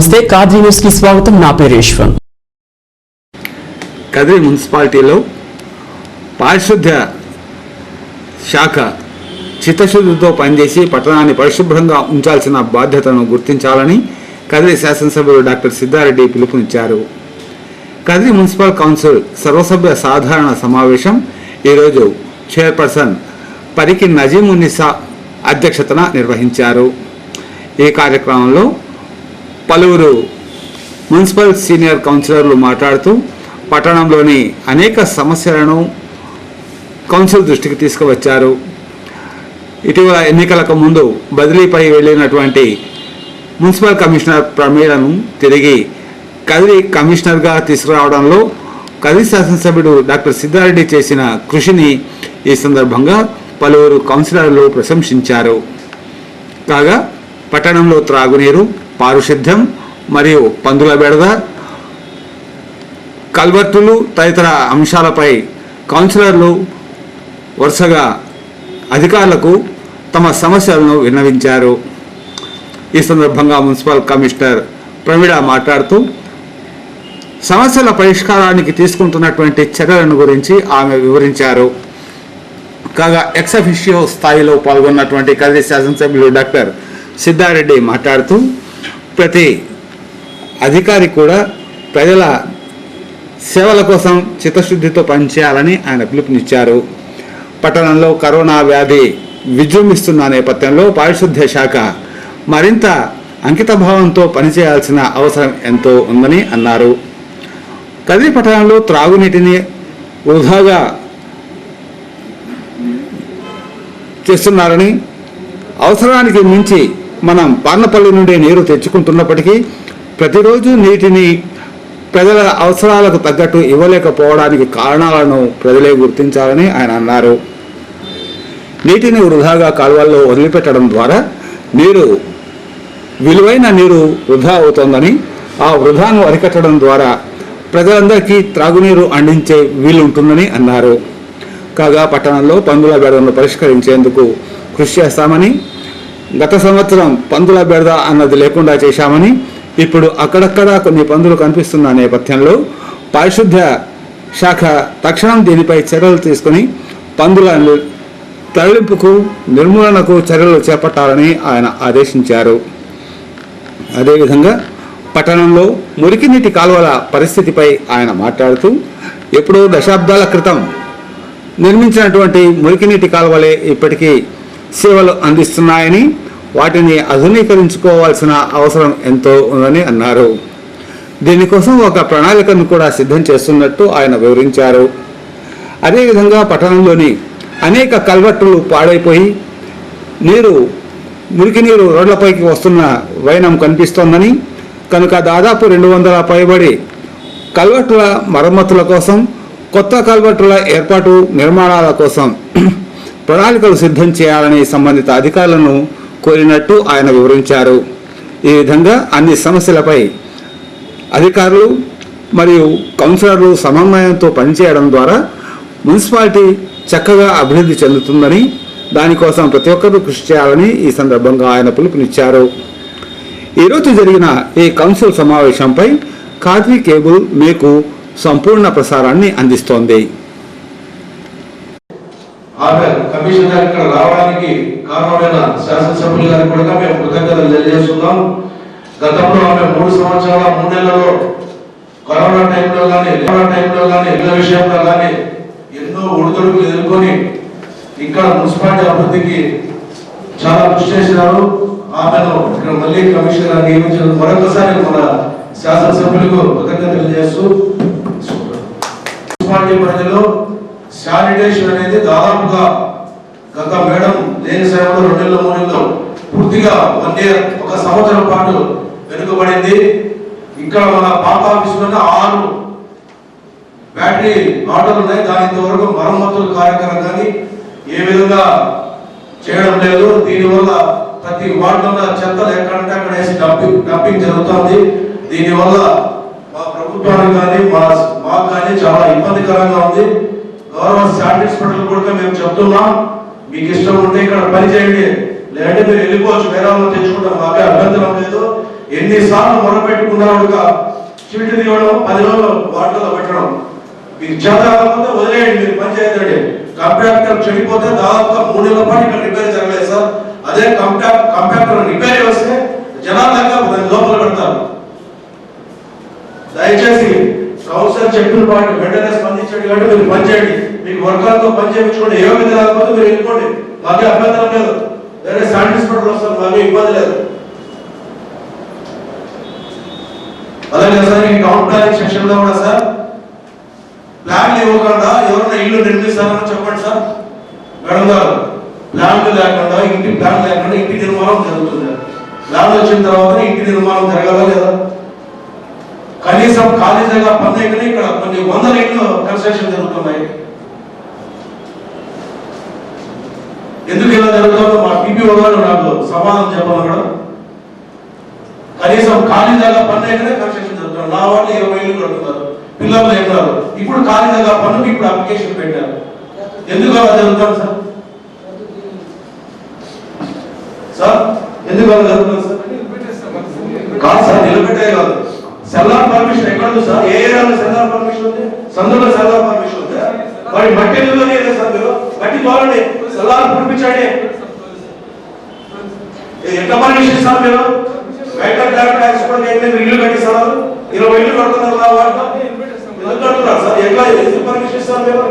నమస్తే, కాద్రి న్యూస్ కి స్వాగతం. నా పేరు యశ్వంత్. కదిరి మున్సిపాలిటీలో పారిశుద్ధ్య శాఖ చిత్తశుద్ధితో పనిచేసి పట్టణాన్ని పరిశుభ్రంగా ఉంచాల్సిన బాధ్యతను గుర్తించాలని కదిరి శాసనసభ్యులు డాక్టర్ సిద్ధారెడ్డి పిలుపునిచ్చారు. కదిరి మున్సిపల్ కౌన్సిల్ సర్వసభ్య సాధారణ సమావేశం ఈరోజు చైర్పర్సన్ పరికి నజీమున్నిసా అధ్యక్షతన నిర్వహించారు. ఈ కార్యక్రమంలో పలువురు మున్సిపల్ సీనియర్ కౌన్సిలర్లు మాట్లాడుతూ పట్టణంలోని అనేక సమస్యలను కౌన్సిల్ దృష్టికి తీసుకువచ్చారు. ఇటీవల ఎన్నికలకు ముందు బదిలీపై వెళ్ళినటువంటి మున్సిపల్ కమిషనర్ ప్రమీలను తిరిగి కదిరి కమిషనర్గా తీసుకురావడంలో కదిరి శాసనసభ్యుడు డాక్టర్ సిద్ధారెడ్డి చేసిన కృషిని ఈ సందర్భంగా పలువురు కౌన్సిలర్లు ప్రశంసించారు. కాగా పట్టణంలో త్రాగునీరు, పారిశుద్ధ్యం మరియు పందుల బెడద, కల్వర్టులు తదితర అంశాలపై కౌన్సిలర్లు వరుసగా అధికారులకు తమ సమస్యలను విన్నవించారు. ఈ సందర్భంగా మున్సిపల్ కమిషనర్ ప్రవీణ మాట్లాడుతూ సమస్యల పరిష్కారానికి తీసుకుంటున్నటువంటి చర్యలను గురించి ఆమె వివరించారు. కాగా ఎక్స్ అఫిషియో స్థాయిలో పాల్గొన్నటువంటి కదిరి శాసనసభ్యులు డాక్టర్ సిద్ధారెడ్డి మాట్లాడుతూ ప్రతి అధికారి కూడా ప్రజల సేవల కోసం చిత్తశుద్ధితో పనిచేయాలని ఆయన పిలుపునిచ్చారు. పట్టణంలో కరోనా వ్యాధి విజృంభిస్తున్న నేపథ్యంలో పారిశుద్ధ్య శాఖ మరింత అంకితభావంతో పనిచేయాల్సిన అవసరం ఎంతో ఉందని అన్నారు. కదిరి పట్టణంలో త్రాగునీటిని వృధాగా చేస్తున్నారని, అవసరానికి మించి మనం పార్నపల్లి నుండి నీరు తెచ్చుకుంటున్నప్పటికీ ప్రతిరోజు నీటిని ప్రజల అవసరాలకు తగ్గట్టు ఇవ్వలేకపోవడానికి కారణాలను ప్రజలే గుర్తించాలని ఆయన అన్నారు. నీటిని వృధాగా కాలువల్లో వదిలిపెట్టడం ద్వారా విలువైన నీరు వృధా అవుతోందని, ఆ వృధాను అరికట్టడం ద్వారా ప్రజలందరికీ త్రాగునీరు అందించే వీలుంటుందని అన్నారు. కాగా పట్టణంలో పందుల బెడదను పరిష్కరించేందుకు కృషి చేస్తామని, గత సంవత్సరం పందుల బెడద అన్నది లేకుండా చేశామని, ఇప్పుడు అక్కడక్కడ కొన్ని పందులు కనిపిస్తున్న నేపథ్యంలో పారిశుద్ధ్య శాఖ తక్షణం దీనిపై చర్యలు తీసుకుని పందుల తరలింపుకు, నిర్మూలనకు చర్యలు చేపట్టాలని ఆయన ఆదేశించారు. అదేవిధంగా పట్టణంలో మురికి నీటి కాలువల పరిస్థితిపై ఆయన మాట్లాడుతూ ఎప్పుడో దశాబ్దాల క్రితం నిర్మించినటువంటి మురికినీటి కాలువలే ఇప్పటికీ సేవలు అందిస్తున్నాయని, వాటిని ఆధునీకరించుకోవాల్సిన అవసరం ఎంతో ఉందని అన్నారు. దీనికోసం ఒక ప్రణాళికను కూడా సిద్ధం చేస్తున్నట్టు ఆయన వివరించారు. అదేవిధంగా పట్టణంలోని అనేక కల్వర్టులు పాడైపోయి మురికి నీరు రోడ్లపైకి వస్తున్న వైనం కనిపిస్తోందని, కనుక దాదాపు 200 పైబడి కల్వర్టుల మరమ్మతుల కోసం, కొత్త కల్వర్టుల ఏర్పాటు నిర్మాణాల కోసం ప్రణాళికలు సిద్ధం చేయాలని సంబంధిత అధికారులను కోరినట్టు ఆయన వివరించారు. ఈ విధంగా అన్ని సమస్యలపై అధికారులు మరియు కౌన్సిలర్లు సమన్వయంతో పనిచేయడం ద్వారా మున్సిపాలిటీ చక్కగా అభివృద్ధి చెందుతుందని, దానికోసం ప్రతి ఒక్కరూ కృషి చేయాలని ఈ సందర్భంగా ఆయన పిలుపునిచ్చారు. ఈరోజు జరిగిన ఈ కౌన్సిల్ సమావేశంపై కాద్రి కేబుల్ మీకు సంపూర్ణ ప్రసారాన్ని అందిస్తోంది. ఆమె కమిషన్ గారు ఇక్కడ రావడానికి కారణమైన శాసనసభ్యులు గారికి కూడా మేము కృతజ్ఞతలు తెలియజేస్తున్నాం. గతంలో ఆమె 3 సంవత్సరాల 3 నెలల్లో కరోనా టైంలో కానీ ఇళ్ల విషయంలో కానీ ఎన్నో ఒడిదుడుకులు ఎదుర్కొని ఇక్కడ మున్సిపాలిటీ అభివృద్ధికి చాలా కృషి చేసినారు. ఆమెను ఇక్కడ మళ్ళీ కమిషనర్ నియమించిన మరొకసారి మన శాసనసభ్యులకు కృతజ్ఞతలు తెలియజేస్తూ, మున్సిపాలిటీ పరిధిలో శానిటేషన్ అనేది దాదాపుగా గత మేడం లేని సమయంలో 2 నెలల 3 నెలల్లో పూర్తిగా 1 year 1 సంవత్సరం పాటు వెనుకబడింది. ఇక్కడ మన పాత ఆఫీసులోనే 6 బ్యాటరీ ఆటోలు ఉన్నాయి. దాని ఇంతవరకు మరమ్మతుల కార్యక్రమం కానీ ఏ విధంగా చేయడం లేదు. దీనివల్ల ప్రతి వార్డులో చెత్తలు ఎక్కడంటే అక్కడ వేసి డంపింగ్ జరుగుతుంది. దీనివల్ల మా ప్రభుత్వానికి కానీ మాకు కానీ చాలా ఇబ్బందికరంగా ఉంది. గౌరవ శానిటరీ కూడా మేము చెప్తున్నాం, మీకు ఇష్టం ఉంటే ఇక్కడ పని చేయండి, లేదంటే మీరు వెళ్ళిపోవచ్చు, వేరే వాళ్ళు తెచ్చుకుంటాం, మాకే అభ్యంతరం లేదు. ఎన్నిసార్లు మొరపెట్టుకున్నాడుగా చీటి తీయడం 10 రోజులు వాటిలో పెట్టడం. మీకు చేతకపోతే వదిలేయండి, మీరు పని చేయదండి. కంపాక్టర్ చెడిపోతే దాదాపుగా 3 నెలల పాటు ఇక్కడ రిపేర్ జరగలేదు సార్. అదే కంపాక్టర్ రిపేర్ వస్తే జనాలు లేక దాన్ని లోపల పెడతారు. దయచేసి కౌన్సిలర్ చెప్పిన పాటు వెంటనే స్పందించండి కాబట్టి మీరు పని చేయండి. మీకు వర్గాలతో పని చేయించుకోండి. ఏ విధంగా రాకపోతే మీరు వెళ్ళిపోండి, మాకే అభ్యంతరం లేదు. వేరే శానిటైజర్ వస్తారు, మాకే ఇబ్బంది లేదు. అలాగే సార్ ఈ టౌన్ ప్లానింగ్ సెక్షన్ లో కూడా సార్ ప్లాన్లు ఇవ్వకుండా ఎవరైనా ఇల్లు నిర్మిస్తారని చెప్పండి సార్. మేడం గారు, ప్లాన్లు లేకుండా ఇంటి నిర్మాణం జరుగుతుంది. ప్లాన్లు వచ్చిన తర్వాత ఇంటి నిర్మాణం జరగాలా లేదా? కనీసం ఖాళీ జాగా పన్నేకనే ఇక్కడ కొన్ని 100 ఇళ్ళు కన్స్ట్రక్షన్ జరుగుతున్నాయి. ఎందుకు ఇలా జరుగుతుందో మా టీపీఓ గారు నాకు సమాధానం చెప్పమన్నాడు. కనీసం ఖాళీ జాగా పన్నేకనే కన్స్ట్రక్షన్ జరుగుతున్నారు. నా వాళ్ళు 20 ఇళ్ళు కడుతున్నారు, పిల్లలు చెప్పారు. ఇప్పుడు ఖాళీ జాగా పన్నుకి ఇప్పుడు అప్లికేషన్ పెట్టారు. ఎందుకు అలా జరుగుతుంది సార్? సార్ ఎందుకు అలా జరుగుతుంది సార్? కాదు సార్, నిలబెట్టే కాదు. సెల్లార్ పర్మిషన్ ఎక్కడ ఉంది సార్? ఏ ఏరియాలో సెల్లార్ పర్మిషన్ ఉంది? సందులో సెల్లార్ పర్మిషన్ ఉంది. మరి మట్టి ఇల్లులోనే సార్, మీరు మట్టి తోలండి, సెల్లార్ పుడిపించండి. ఎట్లా పర్మిషన్ ఇస్తారు మీరు? బయట ట్యాక్స్ కూడా ఇల్లు కట్టిస్తారు. 20 ఇల్లు కడుతున్నారు నా వాటిలో. ఎందుకు కడుతున్నారు సార్? ఎట్లా ఎందుకు పర్మిషన్ ఇస్తారు మీరు?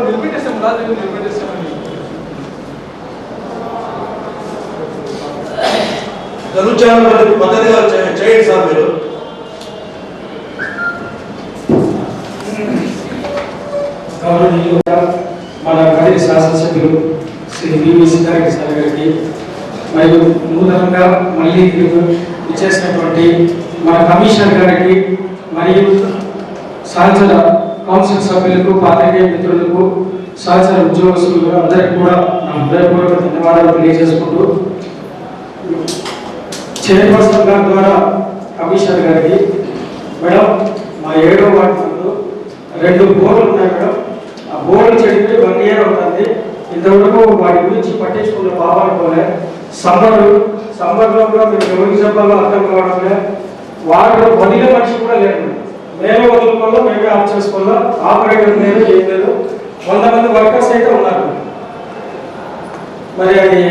చదువు పద్ధతిగా చేయండి సార్ మీరు. మన కదిరి శాసనసభ్యులు శ్రీ వివి సీతారామకృష్ణ గారికి మరియు నూతనంగా మళ్ళీ ఇచ్చేసినటువంటి మన కమిషనర్ గారికి మరియు సహచర కౌన్సిల్ సభ్యులకు, పాత్రికేయ మిత్రులకు, సహచర ఉద్యోగస్తులకు అందరికీ కూడా నా హృదయపూర్వక ధన్యవాదాలు తెలియజేసుకుంటూ, చైర్పర్సన్ గారి ద్వారా కమిషనర్ గారికి, మేడం మా 7వ వార్డులో 2 బోర్లు ఉన్నాయి మేడం. ఆ బోర్లు చెడిపోయి 1 ఇయర్ అవుతుంది. ఇంతవరకు వాటి గురించి పట్టించుకున్న పాపాలకోలే. సమ్మర్లో కూడా మేము ఎవరికి చెప్పాలో అర్థం కావడంలే. వాటిలో వదిలే మనిషి కూడా లేదు. మేమే వదులుకోవాలో, మేమే ఆఫ్ చేసుకోవాలో. ఆపరేటర్ లేదు, ఏం లేదు. 100 మంది వర్కర్స్ అయితే ఉన్నారు. మరి అది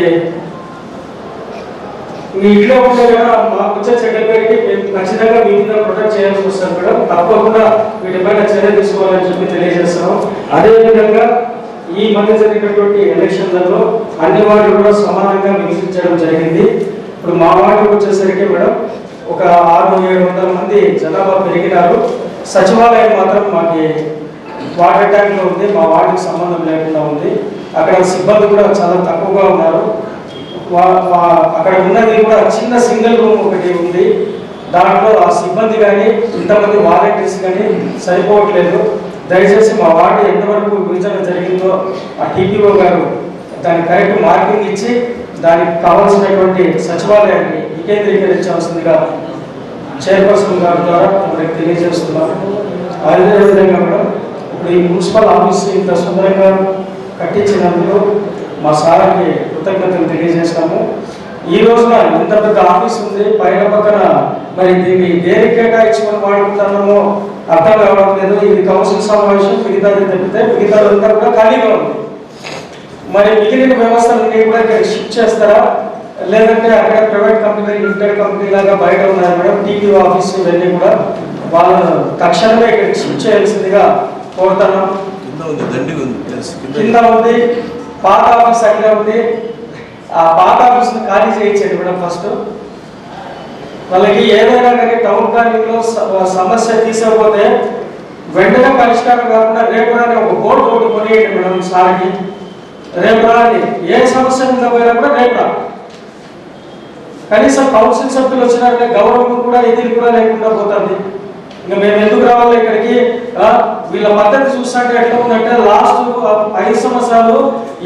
మీ ఇంట్లో ఉంటే కదా మాకు వచ్చే సెక్రటరీకి మేము ఖచ్చితంగా మీ మీద ప్రొటెక్ట్ చేయాల్సి వస్తుంది మేడం. తప్పకుండా వీటిపైన చర్య తీసుకోవాలని చెప్పి తెలియజేస్తాము. అదేవిధంగా ఈ మధ్య జరిగినటువంటి ఎలక్షన్లలో అన్ని వార్డులు కూడా సమానంగా విభజించడం జరిగింది. ఇప్పుడు మా వార్డుకు వచ్చేసరికి మేడం ఒక 600-700 మంది జనాభా పెరిగినారు. సచివాలయం మాత్రం మాకు వాటర్ ట్యాంక్లో ఉంది, మా వార్డుకి సంబంధం లేకుండా ఉంది. అక్కడ సిబ్బంది కూడా చాలా తక్కువగా ఉన్నారు. అక్కడ ఉన్నది కూడా చిన్న సింగిల్ రూమ్ ఒకటి ఉంది. దాంట్లో ఆ సిబ్బంది కానీ ఇంతమంది వాలంటీర్స్ కానీ సరిపోవట్లేదు. దయచేసి మా వార్డు ఎంతవరకు విభజన జరిగిందో ఆ టీపీఓ గారు దానికి కరెక్ట్ మార్కింగ్ ఇచ్చి దానికి కావాల్సినటువంటి సచివాలయాన్ని వికేంద్రీకరించాల్సిందిగా చైర్పర్సన్ గారి ద్వారా మనకి తెలియజేస్తున్నారు. అదేవిధంగా మేడం ఇప్పుడు ఈ మున్సిపల్ ఆఫీస్ ఇంత సుందరంగా కట్టించినందుకు మా సార్కి కృతజ్ఞతలు తెలియజేస్తాము. ఈ రోజున ఇంత పెద్ద ఆఫీస్ ఉంది, పైన పక్కన మరి దీన్ని దేనికి కేటాయించుకొని వాడుకుంటున్నామో అర్థం కావడం లేదు. ఇది కౌన్సిల్ సమావేశం, మిగతాది తప్పితే మిగతాదంతా కూడా ఖాళీగా ఉంది. మరి మిగిలిన వ్యవస్థలన్నీ కూడా ఇక్కడ షిఫ్ట్ చేస్తారా, లేదంటే అక్కడ ప్రైవేట్ కంపెనీ, లిమిటెడ్ కంపెనీ లాగా బయట ఉన్నారు మేడం. టీపీఓ ఆఫీస్ ఇవన్నీ కూడా వాళ్ళను తక్షణమే ఇక్కడ షిఫ్ట్ చేయాల్సిందిగా కోరుతున్నాం. కింద ఉంది, పాత ఆఫీస్ అక్కడ ఉంది. ఆ పాత ఆఫీస్ని ఖాళీ చేయించండి మేడం. ఫస్ట్ వాళ్ళకి ఏదైనా కానీ టౌన్ ప్లానింగ్లో సమస్య తీసుకోకపోతే వెంటనే పరిష్కారం కాకుండా రేపు రాని ఒక బోర్డు ఒకటి కొనియండి మేడం సార్కి. రేపు రాని ఏ సమస్య ఉందో పోయినా కూడా రేపు రా. కనీసం కౌన్సిల్ సభ్యులు వచ్చినారంటే గౌరవం కూడా ఇది కూడా లేకుండా పోతుంది. ఇంకా మేము ఎందుకు రావాలి ఇక్కడికి? వీళ్ళ పద్ధతి చూస్తుంటే ఎట్లా ఉందంటే లాస్ట్ 5 సంవత్సరాలు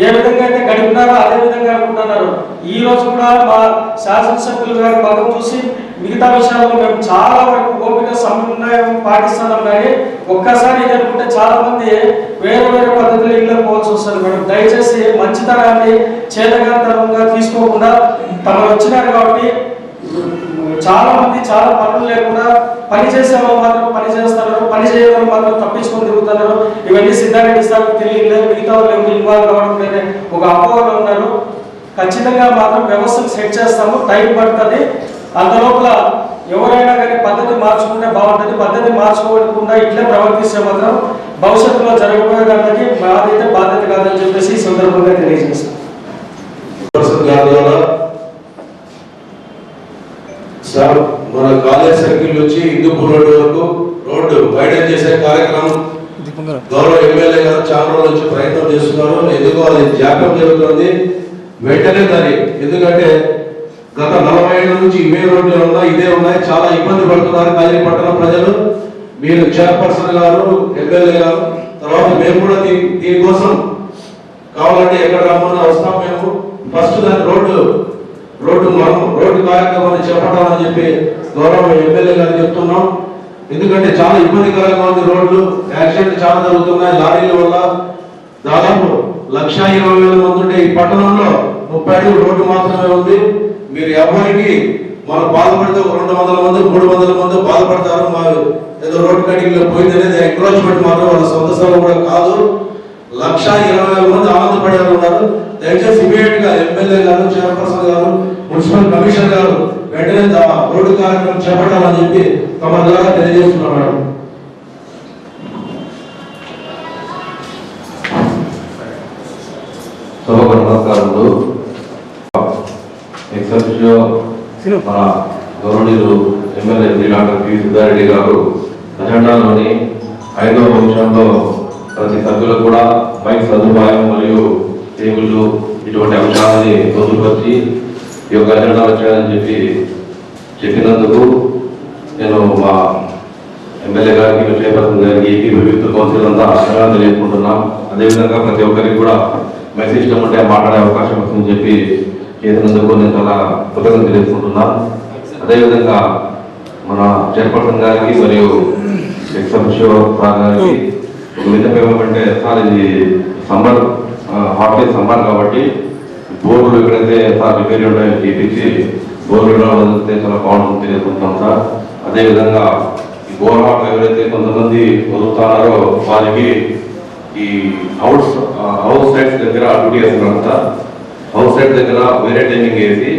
ఏ విధంగా అయితే గడిపినారో అదే విధంగా అనుకుంటున్నారు. ఈ రోజు కూడా మా శాసనసభ్యులు గారి పదం చూసి మిగతా విషయాల్లో మేము చాలా వరకు ఓపిక సమన్వయం పాటిస్తున్నాం. కానీ ఒక్కసారి ఇది అనుకుంటే చాలా మంది వేరే వేరే పద్ధతులు ఇళ్ళకి పోవాల్సి వస్తుంది మేడం. దయచేసి మంచితనాన్ని చేతగాంతరంగా తీసుకోకుండా తమరు వచ్చినారు కాబట్టి చాలా మంది చాలా పనులు లేకుండా పని చేసే వాళ్ళు మాత్రం పని చేస్తున్నారు, పని చేయడం మాత్రం తప్పించుకొని తిరుగుతున్నారు. ఇవన్నీ సిద్ధారెడ్డి సార్కి తెలియలేదు, మిగతా వాళ్ళు ఎవరు ఇన్వాల్వ్ కావడం లేదని ఒక అపోహలో ఉన్నారు. ఖచ్చితంగా మాత్రం వ్యవస్థను సెట్ చేస్తాము, టైం పడుతుంది. అంతలోపల ఎవరైనా కానీ పద్ధతి మార్చుకుంటే బాగుంటుంది. పద్ధతి మార్చుకోకుండా ఇట్లా ప్రవర్తిస్తే మాత్రం భవిష్యత్తులో జరగబోయే దానికి మాదైతే బాధ్యత కాదని చెప్పేసి ఈ సందర్భంగా తెలియజేస్తాం. సార్, మన కాలేజ్ సర్కిల్ నుంచి హిందూపూర్ రోడ్డు వరకు రోడ్డు వైడెన్ చేసే కార్యక్రమం గౌరవ ఎమ్మెల్యే గారు చాలా రోజుల నుంచి ప్రయత్నం చేస్తున్నారు. ఎందుకో అది జాప్యం జరుగుతుంది. వెంటనే దాన్ని, ఎందుకంటే గత 40 ఏళ్ళ నుంచి ఇవే రోడ్లు ఉన్నాయి, ఇదే ఉన్నాయి, చాలా ఇబ్బంది పడుతున్నారు కాలేజీ పట్టణ ప్రజలు. మీరు చైర్పర్సన్ గారు, ఎమ్మెల్యే గారు, తర్వాత మేము కూడా దీనికోసం కావాలంటే ఎక్కడ రమ్మన్నా వస్తాం. మేము ఫస్ట్ దాని రోడ్డు కార్యక్రమాన్ని చేపట్టాలని చెప్పి గౌరవ ఎమ్మెల్యే గారు చెప్తున్నాం. ఎందుకంటే చాలా ఇబ్బందికరంగా ఉంది రోడ్లు, యాక్సిడెంట్ చాలా జరుగుతున్నాయి లారీల వల్ల. దాదాపు 1,20,000 మంది ఉంటే ఈ పట్టణంలో 30 అడుగుల రోడ్డు మాత్రమే ఉంది. మీరు ఎవరికి మనం బాధపడితే 200 మంది 300 మంది బాధపడతారు. మా ఏదో రోడ్డు కటింగ్ పోయింది అనేది ఎంక్రోచ్మెంట్ మాత్రం వాళ్ళ సొంత స్థలం కూడా కాదు. 1,20,000 మంది ఆనందపడేవారు ఉన్నారు. దయచేసి ఇమీడియట్ గా ఎమ్మెల్యే గారు, చైర్పర్సన్ గారు, మున్సిపల్ కమిషనర్ గారు వెంటనే రోడ్డు కార్యక్రమం చేపట్టాలని చెప్పి తమ ద్వారా తెలియజేస్తున్నాం. సభకు నమస్కారములు. మన గౌరవనీయులు MLA Shri doctor P Siddhareddy గారు అజెండాలోని 5వ అంశంలో ప్రతి సభ్యులకు కూడా మైక్ సదుపాయం మరియు టేబుల్లు ఇటువంటి అంశాలని పొందుపరిచి ఈ యొక్క అజెండా వచ్చాయని చెప్పినందుకు నేను మా ఎమ్మెల్యే గారికి, చైర్పర్సన్ గారికి, ప్రభుత్వ కౌన్సిల్ అంతా అక్షరాలు తెలియజేసుకుంటున్నాం. అదేవిధంగా ప్రతి ఒక్కరికి కూడా మెసేజ్ సిస్టమ్ ఉంటే మాట్లాడే అవకాశం వస్తుందని చెప్పి చేసినందుకు నేను చాలా కృతజ్ఞతలు తెలియజేసుకుంటున్నాను. అదేవిధంగా మన చైర్పర్సన్ గారికి మరియు గారికి విన్నపం ఏమంటే, సార్ ఇది సమ్మర్ హాట్ సమ్మర్ కాబట్టి బోర్లు ఎక్కడైతే సార్ రిపేర్ ఉన్నాయో చేపించి బోర్లు వదిలితే చాలా బాగుంటుంది తెలియజేసుకుంటాం సార్. అదేవిధంగా ఈ బోర్ వాటర్ ఎవరైతే కొంతమంది వదులుతున్నారో వారికి ఈ హౌస్ సైడ్స్ దగ్గర డ్యూటీ వేస్తున్నాం సార్. హౌస్ సైడ్ దగ్గర వేరే టైమింగ్ వేసి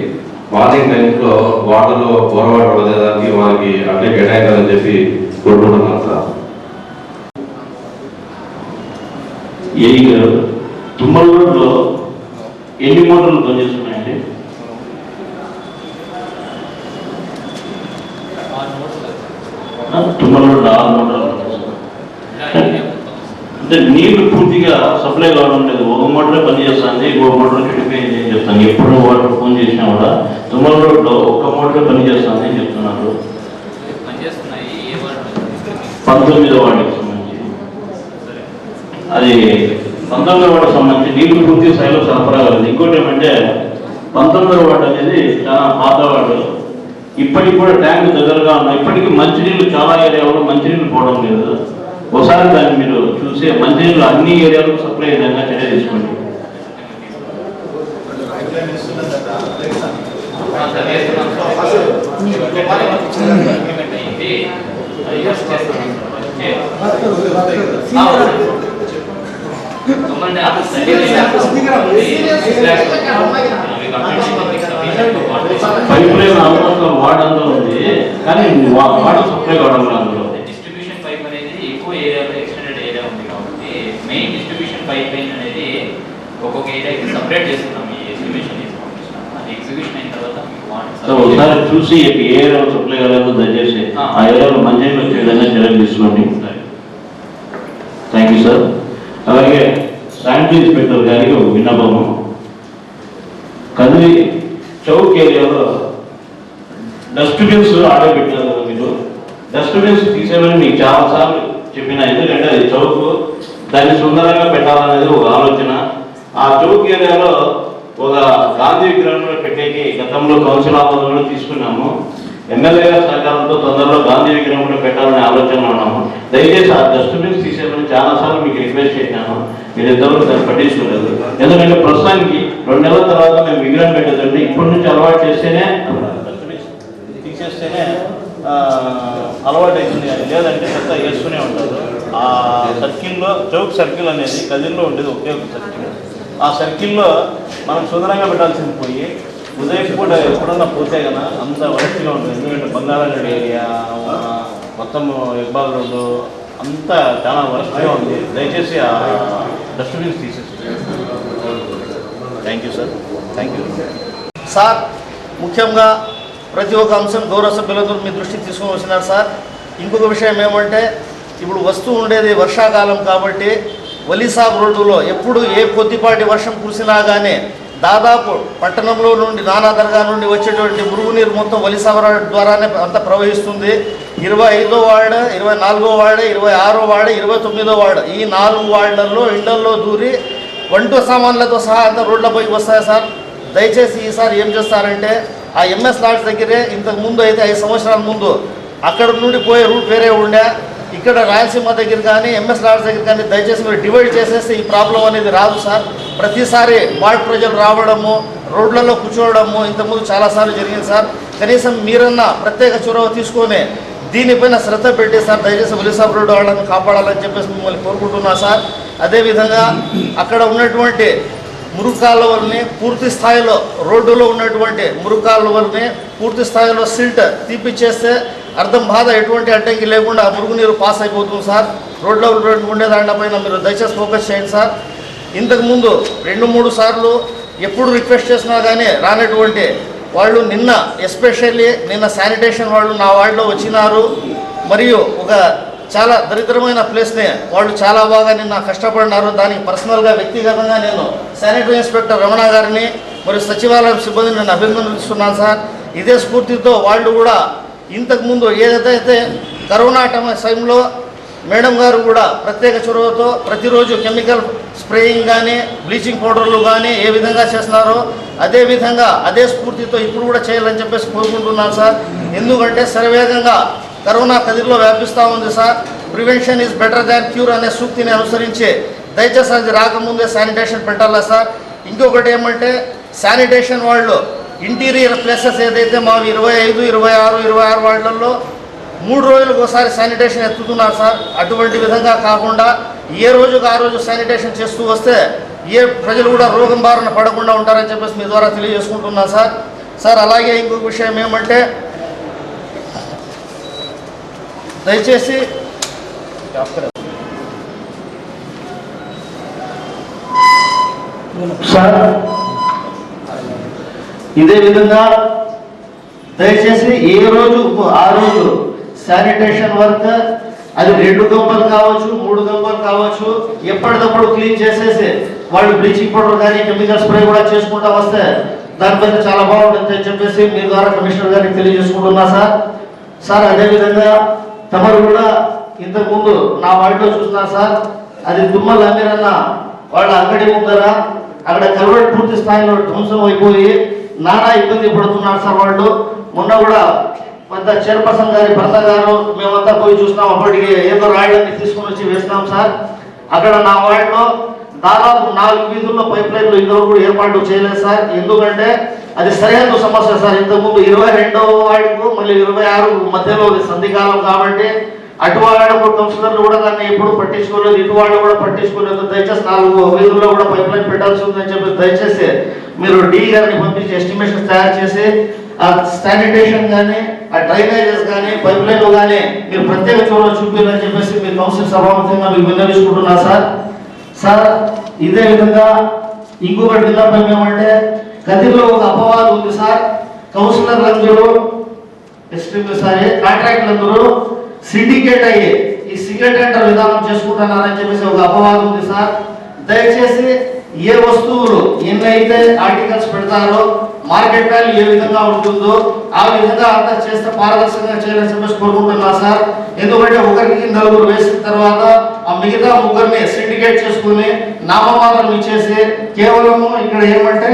మార్నింగ్ టైమ్స్ లో వాటర్లో బోర్ వాటర్ వదిలేదానికి వారికి అట్లే కేటాయించాలని చెప్పి కోరుకుంటున్నాం సార్. తుమ్మల రోడ్లో ఎన్ని మోటార్లు పనిచేస్తున్నాయండి? తుమ్మల రోడ్లో 6 మోటార్లు అంటే నీళ్లు పూర్తిగా సప్లై కావడం లేదు. ఒక మోటారే పనిచేస్తుంది, ఇంకో మోటార్ చెడిపోయింది అని చెప్తాను. ఎప్పుడు వాటర్ ఫోన్ చేసినా కూడా తుమ్మల రోడ్లో ఒక్క మోటారే పనిచేస్తుంది అని చెప్తున్నారు. 19వ వార్డుకి సంబంధించి అది 19వ వార్డుకి సంబంధించి నీళ్లు పూర్తి స్థాయిలో సరఫరా కాలేదు. ఇంకోటి ఏమంటే 19వ వార్డు అనేది చాలా పాత వార్డు. ఇప్పటికి కూడా ట్యాంక్ దగ్గరగా ఉన్నాయి. ఇప్పటికీ మంచినీళ్ళు చాలా ఏరియాలో మంచినీళ్ళు పోవడం లేదు. ఒకసారి దాన్ని మీరు చూసి మంచినీళ్ళు అన్ని ఏరియాలకు సప్లై విధంగా చర్య తీసుకోండి. పైప్ లైన్ ఆల్మోస్ట్ వార్డ్ అంతా ఉంది, కానీ వాటర్ సప్లై కావడం లేదు. అందులో డిస్ట్రిబ్యూషన్ పైప్ అనేది ఎక్కువ ఏరియాలో ఎక్స్టెండెడ్ ఏరియా ఉంది కాబట్టి మెయిన్ డిస్ట్రిబ్యూషన్ పైప్ లైన్ అనేది ఒక్కొక్క ఏరియాకి సపరేట్ చేస్తున్నాం. ఈ ఎస్టిమేషన్ అది ఎగ్జిక్యూషన్ అయిన తర్వాత ఒకసారి చూసి ఏ ఏరియాలో సప్లై కాలేదో దయచేసి ఆ ఏరియాలో మంచినీళ్ళు వచ్చే విధంగా చర్యలు తీసుకోండి. Thank you sir. అలాగే శానిటరీ ఇన్స్పెక్టర్ గారికి ఒక విన్నపము. కదిరి చౌక్ ఏరియాలో డస్ట్బిన్స్ ఆర్డర్ పెట్టినారు కదా మీరు. డస్ట్బిన్స్ తీసేమని మీకు చాలా సార్లు చెప్పిన, ఎందుకంటే అది చౌక్, దాన్ని సుందరంగా పెట్టాలనేది ఒక ఆలోచన. ఆ చౌక్ ఏరియాలో ఒక గాంధీ విగ్రహంలో పెట్టేకి గతంలో కౌన్సిల్ ఆమోదంలో తీసుకున్నాము. ఎమ్మెల్యే గారి సహకారంతో తొందరలో గాంధీ విగ్రహం కూడా పెట్టాలనే ఆలోచనలో ఉన్నాము. దయచేసి ఆ డస్ట్బిన్స్ తీసేమని చాలాసార్లు మీకు రిక్వెస్ట్ చేశాను. మీరు ఎంతవరకు దాన్ని పట్టించుకోలేదు. ఎందుకంటే ప్రస్తుతానికి 2 నెలల తర్వాత మేము విగ్రహం పెట్టేదంటే ఇప్పటి నుంచి అలవాటు చేస్తేనే ఇచ్చేస్తేనే అలవాటు అవుతుంది, కానీ లేదంటే పెద్ద వేసుకునే ఉంటారు. ఆ సర్కిల్లో చౌక్ సర్కిల్ అనేది కదిల్లో ఉండేది ఒకే ఒక సర్కిల్. ఆ సర్కిల్లో మనం సుందరంగా పెట్టాల్సింది పోయి ఉదయం పూట ఎప్పుడన్నా పోతే కన్నా అంత వరస్ట్గా ఉంటుంది. ఎందుకంటే బంగాళాగడ్ ఏరియా మొత్తం ఇబ్బాల్ రోడ్డు అంతా చాలా వరస్ట్గా ఉంది. దయచేసి ఆ డస్ట్బిన్స్ తీసేసి. Thank you sir, thank you sir. ముఖ్యంగా ప్రతి ఒక్క అంశం గౌరవ సభ్యులందరూ మీ దృష్టికి తీసుకొని వచ్చినారు సార్. ఇంకొక విషయం ఏమంటే ఇప్పుడు వస్తూ ఉండేది వర్షాకాలం కాబట్టి వలీసాబ్ రోడ్డులో ఎప్పుడు ఏ కొద్దిపాటి వర్షం కురిసినా కానీ దాదాపు పట్టణంలో నుండి నానా దర్గా నుండి వచ్చేటువంటి మురుగునీరు మొత్తం వలీసాబ్ రోడ్ ద్వారానే అంతా ప్రవహిస్తుంది. 25వ వార్డు, 24వ వార్డు, 26వ వార్డు, 29వ వార్డు, ఈ 4 వార్డులలో ఇళ్లలో దూరి వంట సామాన్లతో సహా అంతా రోడ్లపైకి వస్తాయి సార్. దయచేసి ఈసారి ఏం చేస్తారంటే ఆ ఎంఎస్ లాడ్జ్ దగ్గరే ఇంతకు ముందు అయితే 5 సంవత్సరాల ముందు అక్కడ నుండి పోయే రూట్ వేరే ఉండే, ఇక్కడ రాయలసీమ దగ్గర కానీ ఎంఎస్ లాడ్జ్ దగ్గర కానీ దయచేసి మీరు డివైడ్ చేసేస్తే ఈ ప్రాబ్లం అనేది రాదు సార్. ప్రతిసారి వార్డ్ ప్రజలు రావడము, రోడ్లలో కూర్చోవడము ఇంతకుముందు చాలాసార్లు జరిగింది సార్. కనీసం మీరన్నా ప్రత్యేక చొరవ తీసుకొని దీనిపైన శ్రద్ధ పెట్టి సార్ దయచేసి వలీసాబ్ రోడ్డు వాళ్ళని కాపాడాలని చెప్పేసి మిమ్మల్ని కోరుకుంటున్నా సార్. అదేవిధంగా అక్కడ ఉన్నటువంటి మురుకాళ్ళని పూర్తి స్థాయిలో రోడ్డులో ఉన్నటువంటి మురుకాళ్ళని పూర్తి స్థాయిలో సిల్ట్ తీపిచ్చేస్తే అర్థం బాధ ఎటువంటి అడ్డంకి లేకుండా మురుగునీరు పాస్ అయిపోతుంది సార్. రోడ్లో ఉండే దాంట్లపైన మీరు దయచేసి ఫోకస్ చేయండి సార్. ఇంతకుముందు 2-3 సార్లు ఎప్పుడు రిక్వెస్ట్ చేసినా కానీ రానటువంటి వాళ్ళు నిన్న ఎస్పెషల్లీ నిన్న శానిటేషన్ వాళ్ళు నా వార్డులో వచ్చినారు. మరియు ఒక చాలా దరిద్రమైన ప్లేస్ని వాళ్ళు చాలా బాగా నిన్న కష్టపడినారు. దానికి పర్సనల్గా వ్యక్తిగతంగా నేను శానిటరీ ఇన్స్పెక్టర్ రమణ గారిని మరియు సచివాలయం సిబ్బందిని నేను అభినందిస్తున్నాను సార్. ఇదే స్ఫూర్తితో వాళ్ళు కూడా ఇంతకుముందు ఏదైతే కరోనా టైంలో మేడం గారు కూడా ప్రత్యేక చొరవతో ప్రతిరోజు కెమికల్ స్ప్రేయింగ్ కానీ బ్లీచింగ్ పౌడర్లు కానీ ఏ విధంగా చేస్తున్నారో అదేవిధంగా అదే స్ఫూర్తితో ఇప్పుడు కూడా చేయాలని చెప్పేసి కోరుకుంటున్నాను సార్. ఎందుకంటే శరవేగంగా కరోనా కదిలో వ్యాపిస్తూ ఉంది sir. Prevention is better than cure అనే సూక్తిని అనుసరించి దయచేసి అది రాకముందే శానిటేషన్ పెట్టాలా సార్. ఇంకొకటి ఏమంటే శానిటేషన్ వాళ్ళు ఇంటీరియర్ ప్లేసెస్ ఏదైతే మా 25, 26, 26 వార్డులలో 3 రోజులకు ఒకసారి శానిటేషన్ ఎత్తుతున్నారు సార్. అటువంటి విధంగా కాకుండా ఏ రోజుకు ఆ రోజు శానిటేషన్ చేస్తూ వస్తే ఏ ప్రజలు కూడా రోగం బారిన పడకుండా ఉంటారని చెప్పేసి మీ ద్వారా తెలియజేసుకుంటున్నాను సార్. సార్ అలాగే ఇంకొక విషయం ఏమంటే దయచేసి సార్ ఇదే విధంగా దయచేసి ఏ రోజు ఆ రోజు శానిటేషన్ వర్క్ అది 2 గంపలు కావచ్చు, 3 గంపలు కావచ్చు, ఎప్పటికప్పుడు క్లీన్ చేసేసి వాళ్ళు బ్లీచింగ్ పౌడర్ కానీ కెమికల్ స్ప్రే కూడా చేసుకుంటా వస్తే దానిపైన చాలా బాగుంటుంది అని చెప్పేసి మీ ద్వారా కమిషనర్ గారికి తెలియజేసుకుంటున్నా సార్. సార్ అదేవిధంగా తమరు కూడా ఇంతకుముందు నా వార్డులో చూస్తున్నారు సార్. అది తుమ్మల అమీరన్న వాళ్ళ అంగడి ముందర అక్కడ కల్వర్ట్ పూర్తి స్థాయిలో ధ్వంసం అయిపోయి నానా ఇబ్బంది పడుతున్నారు సార్ వాళ్ళు. మొన్న కూడా పెద్ద చైర్పర్సన్ గారి భర్త గారు మేమంతా పోయి చూసినాం. అప్పటికి ఏదో రాయడాన్ని తీసుకుని వచ్చి వేసినాం సార్. అక్కడ నా వార్డులో దాదాపు 4 వీధుల్లో పైప్ లైన్లు ఇంతవరకు కూడా ఏర్పాటు చేయలేదు సార్. ఎందుకంటే అది సరిహద్దు సమస్య సార్. ఇంతకుముందు 22వ వార్డుకు మళ్ళీ 26 మధ్యలో సంధికాలం కాబట్టి అటు వార్డు కౌన్సిలర్లు కూడా దాన్ని ఎప్పుడు పట్టించుకోలేదు, ఇటు వార్డు కూడా పట్టించుకోలేదు. దయచేసి 4 వీధుల్లో కూడా పైప్ లైన్ పెట్టాల్సి ఉందని చెప్పి దయచేసి మీరు డి గారిని పంపించి ఎస్టిమేషన్ తయారు చేసి ఆ శానిటేషన్ కానీ ఆ డ్రైనేజెస్ కానీ పైప్ లైన్ కానీ మీరు ప్రత్యేక చోట్ల చూపించాలని చెప్పేసి మీరు కౌన్సిల్ సభాముఖంగా మీకు విన్నవించుకుంటున్నా సార్. సార్ ఇదే విధంగా ఇంకొకటి విన్నపం ఏమంటే గదిలో ఒక అపవాదం ఉంది సార్. కౌన్సిలర్లందరూ కాంట్రాక్టులందరూ సిండికేట్ అయ్యి ఈ సింగిల్ టెండర్ విధానం చేసుకుంటున్నారని చెప్పేసి ఒక అపవాదం ఉంది సార్. దయచేసి ఏ వస్తువులు ఎన్నైతే ఆర్టికల్స్ పెడతారో మార్కెట్ వాల్యూ ఏ విధంగా ఉంటుందో ఆ విధంగా అంతా చేస్తే పారదర్శకంగా చేయాలని చెప్పేసి కోరుకుంటున్నా సార్. ఎందుకంటే ఒకరికి 4 వేసిన తర్వాత ఆ మిగతా 3ని సిండికేట్ చేసుకుని నామమాత్రం ఇచ్చేసి కేవలము ఇక్కడ ఏమంటే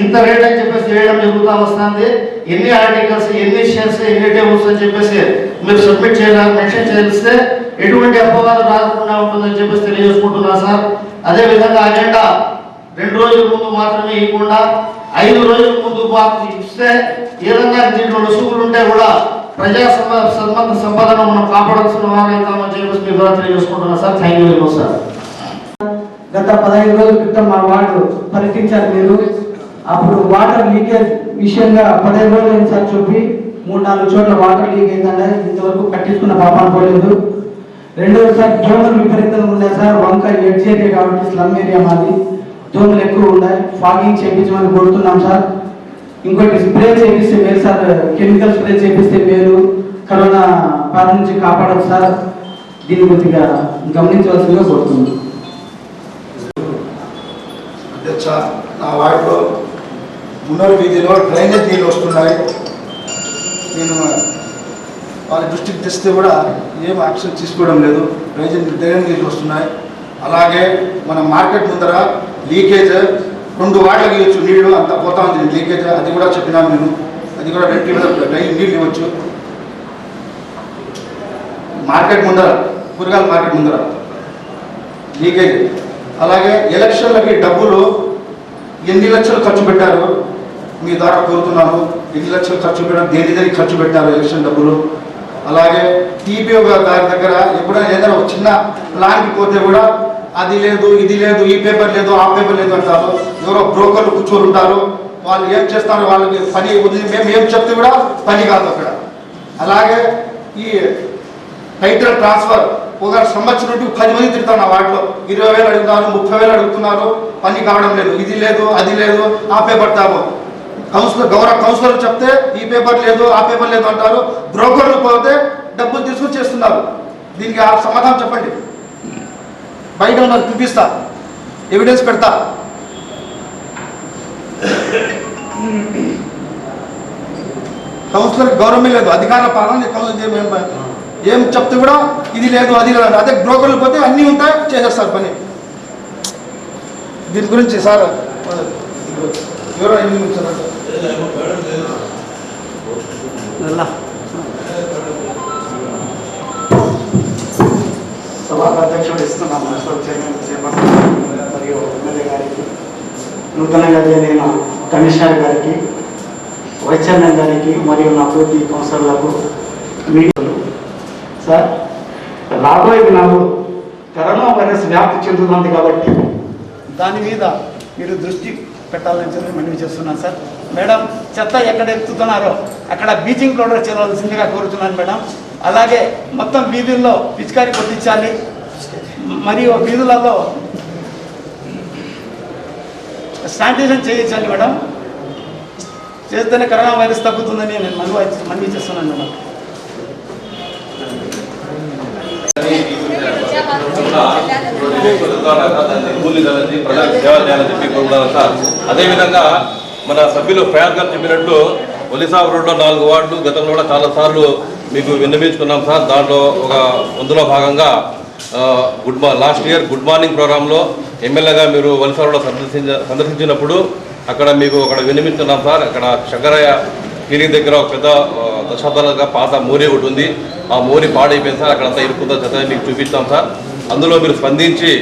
ఇంత రేట్ అని చెప్పేసి చేయడం జరుగుతూ వస్తుంది. ఎన్ని ఆర్టికల్స్, ఎన్ని షేర్స్, ఎన్ని టేబుల్స్ అని చెప్పేసి మీరు సబ్మిట్ చేయాలని మెన్షన్ చేస్తే ఎటువంటి అపవాదం రాకుండా ఉంటుందని చెప్పేసి తెలియజేసుకుంటున్నా సార్. అదేవిధంగా అజెండా 2 రోజుల ముందు మాత్రమే ఇవ్వకుండా 5 రోజుల ముందు మాకు ఇస్తే ఏదైనా దీంట్లో రుసుములు ఉంటే కూడా ప్రజా సంపదను మనం కాపాడాల్సిన వారైతామని చెప్పేసి మీ ద్వారా తెలియజేసుకుంటున్నాం sir. Thank you very much sir. గత 15 రోజుల క్రితం మా వార్డు పర్యటించారు మీరు. అప్పుడు వాటర్ లీకేజ్ విషయంగా 15 రోజులు సార్ చెప్పి 3-4 చోట్ల వాటర్ లీక్ అయిందంటే ఇంతవరకు పట్టించుకున్న పాపాలు పోలేదు. రెండోసారి దోమలు విపరీతంగా ఉన్నాయి సార్. వంక ఎడ్జ్ ఏరియా కాబట్టి స్లమ్ ఏరియా మాది, దోమలు ఎక్కువ ఉన్నాయి. ఫాగింగ్ చేయించమని కోరుతున్నాం సార్. ఇంకోటి స్ప్రే చేపిస్తే మేలు సార్, కెమికల్ స్ప్రే చేపిస్తే మేలు, కరోనా బారి నుంచి కాపాడదు సార్. దీని కొద్దిగా గమనించవలసిందిగా కోరుతున్నాం. అధ్యక్ష, నా వార్డులో మున్నూరు వీధిలో డ్రైనేజ్ నీళ్ళు వస్తున్నాయి. నేను వాళ్ళ దృష్టికి తెస్తే కూడా ఏం యాక్షన్ తీసుకోవడం లేదు. డ్రైనేజ్ నీళ్ళు వస్తున్నాయి. అలాగే మన మార్కెట్ ముందర లీకేజ్ 2 వార్డులకు ఇవ్వచ్చు నీళ్లు, అంతా పోతా ఉంది లీకేజ్. అది కూడా చెప్పినాను నేను. అది కూడా 2 నీళ్ళు ఇవ్వచ్చు. మార్కెట్ ముందర, కూరగాయల మార్కెట్ ముందర లీకేజ్. అలాగే ఎలక్షన్లకి డబ్బులు ఎన్ని లక్షలు ఖర్చు పెట్టారు మీ ద్వారా కోరుతున్నాను. ఎన్ని లక్షలు ఖర్చు పెట్టారు, దేనికి ఖర్చు పెట్టారు ఎలక్షన్ డబ్బులు. అలాగే టీపీఓ గారి దగ్గర ఎప్పుడైనా ఏదైనా ఒక చిన్న ప్లాన్కి పోతే కూడా అది లేదు, ఇది లేదు, ఈ పేపర్ లేదు, ఆ పేపర్ లేదు అంటారు. ఎవరో బ్రోకర్లు కూర్చొని ఉంటారు. వాళ్ళు ఏం చేస్తారు, వాళ్ళకి పని వదిలి మేము ఏం చెప్తే కూడా పని కాదు అక్కడ. అలాగే ఈ టైటిల్ ట్రాన్స్ఫర్ ఒక సంవత్సరం నుండి 10 మంది తిరుగుతారు నా వార్డులో. 20,000 అడుగుతున్నారు, 30,000 అడుగుతున్నారు. పని కావడం లేదు. ఇది లేదు, అది లేదు, ఆ పేపర్ తాము గౌరవ కౌన్సిలర్ చెప్తే ఈ పేపర్ లేదు, ఆ పేపర్ లేదు అంటారు. బ్రోకర్లు పోతే డబ్బులు తీసుకుని చేస్తున్నారు. దీనికి ఆ సమాధానం చెప్పండి. బయట ఉన్నది చూపిస్తా, ఎవిడెన్స్ పెడతా. కౌన్సిలర్ గౌరవమే లేదు, అధికార పాలన ఏం చెప్తే కూడా ఇది లేదు, అది లేదు. అదే బ్రోకర్లు పోతే అన్నీ ఉంటాయి, చేసేస్తారు పని. దీని గురించి సార్ ఎవరో సభా అధ్యక్షుడు ఇస్తున్నాం మున్సిపల్ చైర్మన్ మరియు ఎమ్మెల్యే గారికి, నూతనంగా జరిగిన కమిషనర్ గారికి, వైస్ చైర్మన్ గారికి మరియు నా పూర్తి కౌన్సిలర్లకు మీటింగ్లు. సార్, రాబోయే దినాలు కరోనా వైరస్ వ్యాప్తి చెందుతుంది కాబట్టి దాని మీద మీరు దృష్టి పెట్టాలని చెప్పి మనవి చేస్తున్నాను సార్. మేడం, చెత్త ఎక్కడ ఎత్తుతున్నారో అక్కడ బ్లీచింగ్ పౌడర్ చేయవలసిందిగా కోరుతున్నాను మేడం. అలాగే మొత్తం వీధుల్లో పిచికారి కొట్టించాలి మరియు వీధులలో శానిటైజేషన్ చేయించాలి మేడం. చేస్తేనే కరోనా వైరస్ తగ్గుతుందని నేను మనవి చేస్తున్నాను మేడం. అదేవిధంగా మన సభ్యులు ప్రయాగ్ గారు చెప్పినట్లు ఒలిసాబ్ రోడ్లో 4 వార్డులు గతంలో కూడా చాలా సార్లు మీకు విన్నవించుకున్నాం సార్. దాంట్లో ఒక వంతులో భాగంగా లాస్ట్ ఇయర్ గుడ్ మార్నింగ్ ప్రోగ్రాంలో ఎమ్మెల్యేగా మీరు ఒలిసాబ్ రోడ్లో సందర్శించినప్పుడు అక్కడ మీకు అక్కడ విన్నవించుకున్నాం సార్. అక్కడ శంకరయ్య క్లినిక్ దగ్గర ఒక పెద్ద దశాబ్దాలుగా పాత మోరీ ఒకటి ఉంది. ఆ మోరీ పాడైపోయింది సార్. అక్కడంతా ఇరుకుందా చెత్త మీకు చూపిస్తాం సార్. అందులో మీరు స్పందించి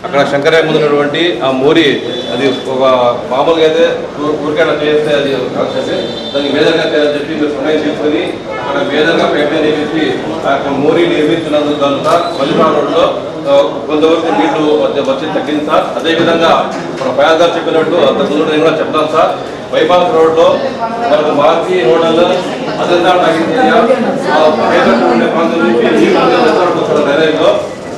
అక్కడ శంకరయ్య ముందు ఉన్నటువంటి ఆ మోరీ అది ఒక మామూలుగా అయితే ఊరికేట చేస్తే అది దానికి వేదనగా చేయాలని చెప్పి మీరు సమయం తీసుకొని అక్కడ వేదనగా ప్రయత్నం చేసి ఆ యొక్క మోరీ నిర్మించినందుకు గాను సార్ మల్లిపాడు రోడ్లో కొంతవరకు నీళ్లు వచ్చి తగ్గింది సార్. అదేవిధంగా మన ప్రయాగ్ గారు చెప్పినట్టు అంత ముందు నేను కూడా చెప్తాను సార్. బైపాస్ రోడ్లో మనకు మార్చి రోడ్లలో అదంతా తగ్గింది ఉండే ప్రాంతం నుంచి డ్రైనేజ్లో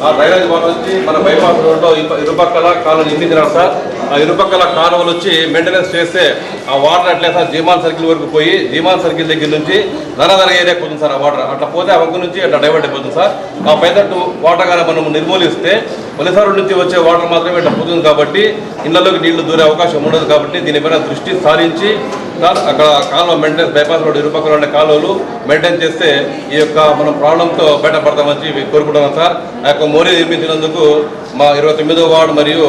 ఆ డ్రైనేజ్ వాటర్ వచ్చి మన బైపాస్ రోడ్లో ఇరుపక్కల కాలువలు నిర్మించినారు సార్. ఆ ఇరుపక్కల కాలువలు వచ్చి మెయింటెనెన్స్ చేస్తే ఆ వాటర్ అట్లే సార్ జీమాన్ సర్కిల్ వరకు పోయి జీమాన్ సర్కిల్ దగ్గర నుంచి ధనధర ఏరియాకి పోతుంది సార్. ఆ వాటర్ అట్లా పోతే ఆ వంక నుంచి అట్లా డైవర్ట్ అయిపోతుంది సార్. ఆ పైదట్టు వాటర్ కానీ మనం నిర్మూలిస్తే ఒలిసారు నుంచి వచ్చే వాటర్ మాత్రమే ఇట్లా పోతుంది కాబట్టి ఇళ్లలోకి నీళ్లు దూరే అవకాశం ఉండదు. కాబట్టి దీనిపైన దృష్టి సారించి సార్ అక్కడ కాలువ మెయింటెనెన్స్ బైపాస్ రోడ్ ఇరుపక్కల ఉండే కాలువలు మెయింటైన్ చేస్తే ఈ యొక్క మనం ప్రాబ్లంతో బయటపడతామని కోరుకుంటున్నాం సార్. ఆ యొక్క మోరీ నిర్మించినందుకు మా 29వ వార్డు మరియు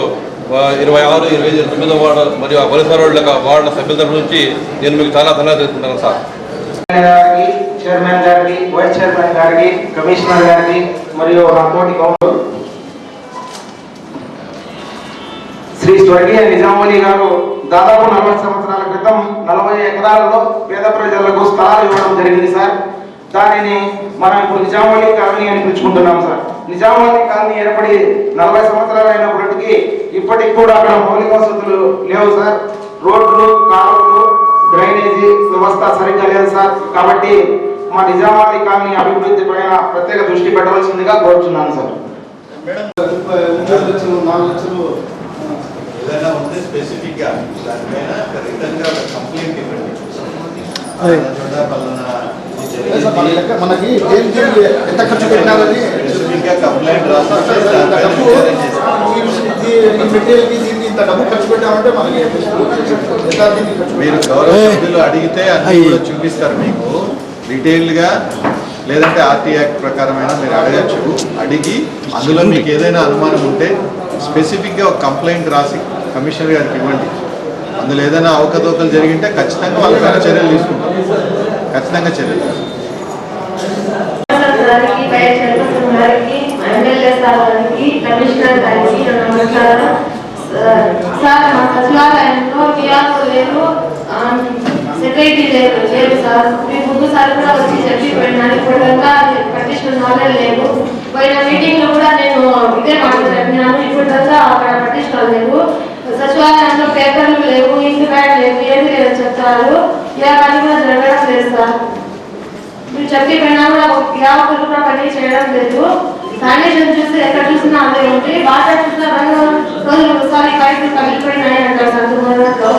26, 29వ వార్డు మరియు ఆ ఒలిసారు వార్డుల సభ్యుల తరఫు నుంచి నేను మీకు చాలా ధన్యవాదాలు తెలుసుకుంటాను సార్. చైర్మన్ గారికి, వైస్ చైర్మన్ గారికి, కమిషనర్ గారికి మరియు నా తోటి కౌన్సిలర్ శ్రీ స్వర్గీయ నిజామని గారు దాదాపు 40 సంవత్సరాల క్రితం ఎకరాలలో పేద ప్రజలకు స్థలాలు ఇవ్వడం జరిగింది సార్. దానిని మనం ఇప్పుడు నిజామాబాద్ కాలనీ అని పిలుచుకుంటున్నాం సార్. నిజామాబాద్ కాలనీ ఏర్పడి 40 సంవత్సరాలు అయినప్పటికీ ఇప్పటికి కూడా అక్కడ మౌలిక వసతులు లేవు సార్. రోడ్లు, కాలువలు, డ్రైనేజీ వ్యవస్థ సరిగ్గా లేదు సార్. కాబట్టి మా నిజామాబాద్ కాలనీ అభివృద్ధి పైన ప్రత్యేక దృష్టి పెట్టవలసిందిగా కోరుచున్నాను సార్. ఏదైనా ఉంటే స్పెసిఫిక్గా దానిపైన రిటర్న్గా ఒక కంప్లైంట్ ఇవ్వండి. మనకి ఎంత ఖర్చు పెట్టినారని స్పెసిఫిక్గా కంప్లైంట్ రాస్తే ఇంత డబ్బు ఖర్చు పెట్టామంటే మనకి మీరు గౌరవ సభ్యులు అడిగితే అన్ని కూడా చూపిస్తారు మీకు డీటెయిల్డ్గా. లేదంటే ఆర్టీ యాక్ట్ ప్రకారమైనా మీరు అడగచ్చు. అడిగి అందులో మీకు ఏదైనా అనుమానం ఉంటే స్పెసిఫిక్గా ఒక కంప్లైంట్ రాసి కమిషనర్ గారికి ఇవ్వండి. అందులో ఏదైనా అవకతవకలు జరిగింటే ఖచ్చితంగా వాళ్ళపైన చర్యలు తీసుకుంటాం. ఖచ్చితంగా చర్యలు సెక్రటరీ లేదు సార్. మీ ముందు సార్ కూడా వచ్చి చెప్పి పోయినాను. ఇప్పుడు దాకా పట్టించుకున్న వాళ్ళే లేదు. పోయిన మీటింగ్ లో కూడా నేను ఇదే మాట చెప్పినాను. ఇప్పుడు దాకా అక్కడ పట్టించుకోలేదు. సచివాలయంలో పేపర్లు లేవు, ఇంటి బ్యాడ్ లేవు, ఏమి లేదు చెప్తారు. ఇలా పని కూడా జరగడం లేదు సార్. మీరు చెప్పి పోయినా కూడా యావకులు కూడా పని చేయడం లేదు. శానిటేషన్ చూస్తే ఎక్కడ చూసినా అదే ఉంది. వాటర్ చూసినా 2 రోజులు ఒకసారి పైపులు పగిలిపోయినాయి అంటారు సార్. తుమ్మలో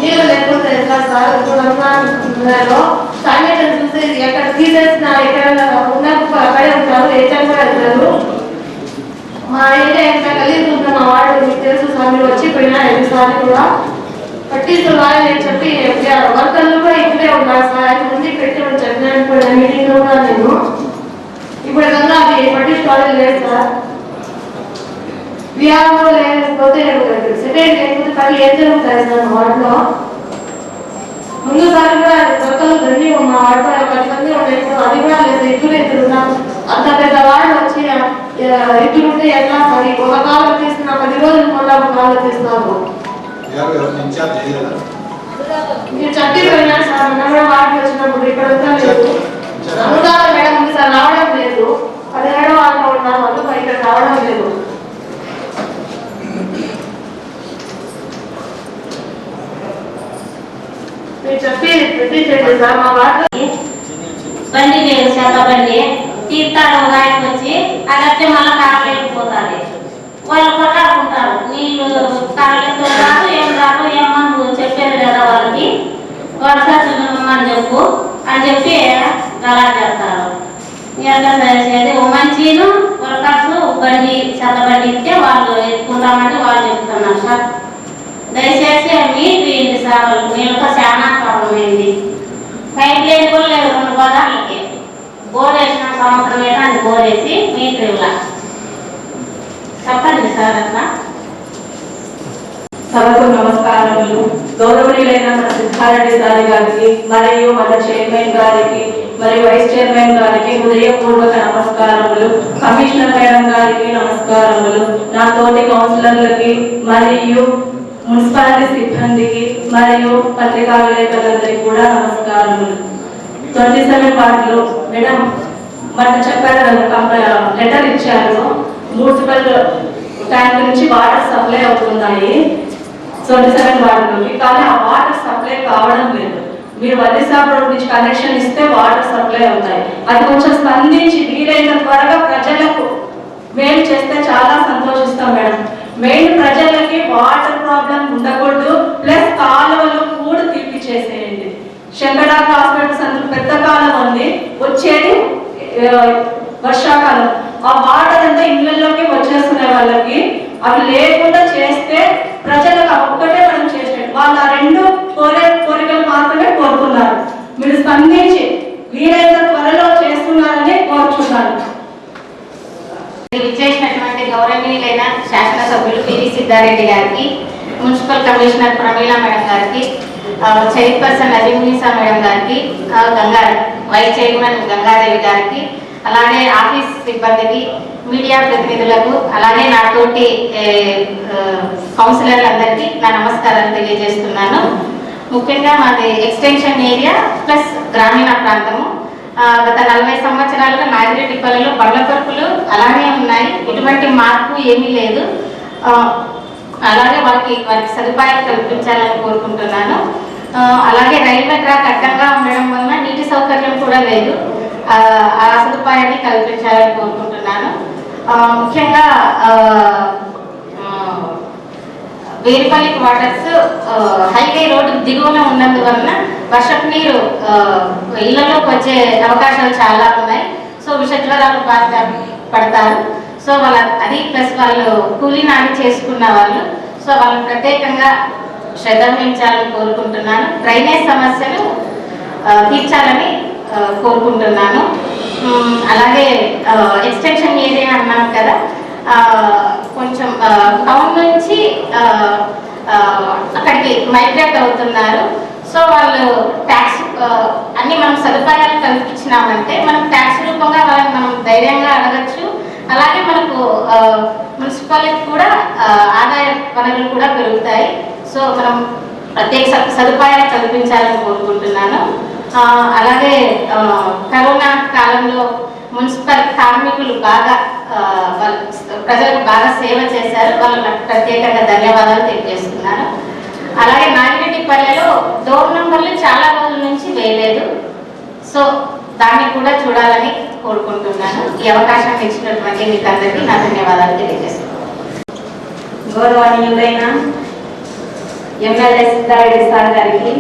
నీళ్ళు లేకపోతే ఎట్లా సార్? ఇప్పుడు శానిటేషన్ చూస్తే ఎక్కడ తీసేసిన ఎక్కడ ఉన్న అక్కడే ఉంటారు, ఏటీఎం కూడా వెళ్తారు. మా ఏరియా ఎంత కలిసి ఉంటాం. మా వాడు మీకు తెలుసు సార్. మీరు వచ్చిపోయినా ఎన్నిసార్లు కూడా పట్టించుకోవాలి అని చెప్పి వర్కర్లు కూడా ఇక్కడే ఉన్నారు సార్. ఆయన ముందు పెట్టి చెప్పినాను కూడా మీటింగ్ లో కూడా నేను. ఇప్పుడు కన్నా అది పట్టించుకోవాలి లేదు సార్. విఆర్ఓ లేకపోతే సెకండ్ లేకపోతే పని ఏం జరుగుతాయి సార్ వాటిలో? ముందు సార్ కూడా వర్కర్లు దండి మా వాడితో 10 మంది ఉన్నాయి. అది కూడా లేదు. ఇద్దరు ఉన్నాం. అంత పెద్ద వాళ్ళు వచ్చి ఇద్దరుంటే ఎట్లా సార్? ఒక కాలం తీస్తున్నా 10 రోజులు మళ్ళీ ఒక కాలం తీస్తున్నారు. మీరు చెప్పిపోయినా సార్. మొన్న కూడా వాడికి వచ్చినప్పుడు ఇక్కడ లేదు. అనుదాన మేడం ఉంది సార్, రావడం లేదు. 17 వాళ్ళు ఉన్నారు, వాళ్ళు ఇక్కడ రావడం లేదు. మీరు చెప్పి పెట్టించండి సార్. మా వాటర్ బండి లేదు, చెత్త బండి తీర్థాడు గాయకు వచ్చి అదైతే మళ్ళీ కారలేకపోతుంది. వాళ్ళు కొట్టాడుకుంటారు. నీళ్ళు కారలేతో రాదు, ఏం రాదు, ఏమన్నా చెప్పేది లేదా వాళ్ళకి. వరసమని చెప్పు అని చెప్పి అలా చేస్తారు. ఎంత చేసేది మంచిను వర్కర్స్ బండి చెత్త బండి ఇస్తే వాళ్ళు ఎత్తుకుంటామంటే వాళ్ళు చెప్తున్నారు సార్. దయచేసి మీకు ఏంటి సార్? నీళ్ళతో చాలా ప్రాబ్లం అయింది. పైప్ లైన్ కూడా లేదు 2 గోదాలకి. బోర్ వేసిన సంవత్సరం అయితే అది బోర్ వేసి మీటర్ ఇవ్వాల. చెప్పండి సార్. అట్లా సభకు నమస్కారములు. గౌరవనీయులైన మన సిద్ధారెడ్డి సార్ గారికి మరియు మన చైర్మన్ గారికి మరియు వైస్ చైర్మన్ గారికి హృదయపూర్వక నమస్కారములు. కమిషనర్ మేడం గారికి నమస్కారములు. నా తోటి కౌన్సిలర్లకి మరియు మున్సిపాలిటీ సిబ్బందికి మరియు పత్రికా విలేకరులందరికీ కూడా నమస్కారములు. 27 వార్డులు మేడం మన చెప్పారు, లెటర్ ఇచ్చారు. మున్సిపల్ ట్యాంక్ నుంచి వాటర్ సప్లై అవుతున్నాయి 27 వార్డులకి. కానీ ఆ వాటర్ సప్లై కావడం లేదు. మీరు వదిసాబ్ రోడ్ నుంచి కనెక్షన్ ఇస్తే వాటర్ సప్లై అవుతాయి. అది కొంచెం స్పందించి వీలైన త్వరగా ప్రజలకు మేలు చేస్తే చాలా సంతోషిస్తాం మేడం. మెయిన్ ప్రజలకి వాటర్ ప్రాబ్లం ఉండకూడదు. ప్లస్ కాలువలు కూడా తీపి చేసేయండి. శంకరా హాస్పిటల్స్ అందుకు పెద్ద కాలం ఉంది. వచ్చేది వర్షాకాలం. ఆ వాటర్ అంతా ఇళ్లలోకి వచ్చేస్తున్న వాళ్ళకి అవి లేకుండా చేస్తే ప్రజలకు ఒక్కటే మనం చేసినట్టు. వాళ్ళు ఆ 2 కోరికలు మాత్రమే కోరుతున్నారు. మీరు స్పందించి వీలైన త్వరలో చేస్తున్నారని కోరుచున్నాను. విచ్చేసినటువంటి గౌరవనీయులైన శాసనసభ్యులు పివి సిద్ధారెడ్డి గారికి, మున్సిపల్ కమిషనర్ ప్రమీలా మేడం గారికి, చైర్పర్సన్ అజీమునిసా మేడం గారికి, వైస్ చైర్మన్ గంగాదేవి గారికి, అలాగే ఆఫీస్ సిబ్బందికి, మీడియా ప్రతినిధులకు, అలాగే నాతోటి కౌన్సిలర్లందరికీ నా నమస్కారాలు తెలియజేస్తున్నాను. ముఖ్యంగా మాది ఎక్స్టెన్షన్ ఏరియా ప్లస్ గ్రామీణ ప్రాంతము. గత 40 సంవత్సరాలుగా నాగిరెడ్డిపల్లిలో బండ్ల కొరకులు అలానే ఉన్నాయి, ఎటువంటి మార్పు ఏమీ లేదు. అలాగే వారికి సదుపాయాలు కల్పించాలని కోరుకుంటున్నాను. అలాగే రైల్వే ట్రాక్ అడ్డంగా ఉండడం వలన నీటి సౌకర్యం కూడా లేదు, ఆ సదుపాయాన్ని కల్పించాలని కోరుకుంటున్నాను. ముఖ్యంగా వేరుపల్లి క్వార్టర్స్ హైవే రోడ్డు దిగువన ఉన్నందువలన వర్షపు నీరు ఇళ్లలోకి వచ్చే అవకాశాలు చాలా ఉన్నాయి. సో విషజ్వరాలు పడతారు. సో వాళ్ళ అది ప్లస్ వాళ్ళు కూలీ నాని చేసుకున్న వాళ్ళు, సో వాళ్ళని ప్రత్యేకంగా శ్రద్ధ వహించాలని కోరుకుంటున్నాను. డ్రైనేజ్ సమస్యలు తీర్చాలని కోరుకుంటున్నాను. అలాగే ఎక్స్టెన్షన్ ఏరియా అన్నాను కదా, కొంచెం టౌన్ నుంచి అక్కడికి మైగ్రేట్ అవుతున్నారు. సో వాళ్ళు ట్యాక్స్ అన్ని మనం సదుపాయాలు కల్పించినామంటే మనం ట్యాక్స్ రూపంగా వాళ్ళని మనం ధైర్యంగా అడగచ్చు. అలాగే మనకు మున్సిపాలిటీ కూడా ఆదాయ వనరులు కూడా పెరుగుతాయి. సో మనం ప్రత్యేక సదుపాయాలు కల్పించాలని కోరుకుంటున్నాను. అలాగే కరోనా కాలంలో మున్సిపల్ కార్మికులు బాగా ప్రజలకు బాగా సేవ చేశారు, వాళ్ళకి ప్రత్యేకంగా ధన్యవాదాలు తెలియజేస్తున్నాను. అలాగే నాగిరెడ్డిపల్లెలో డోర్ నంబర్లు చాలా రోజుల నుంచి వేయలేదు, సో దాన్ని కూడా చూడాలని కోరుకుంటున్నాను. ఈ అవకాశం ఇచ్చినటువంటి మీకు అందరికీ నా ధన్యవాదాలు తెలియజేస్తున్నాను. గౌరవనీయులైన ఎమ్మెల్యే సిద్ధారెడ్డి సార్ గారికి,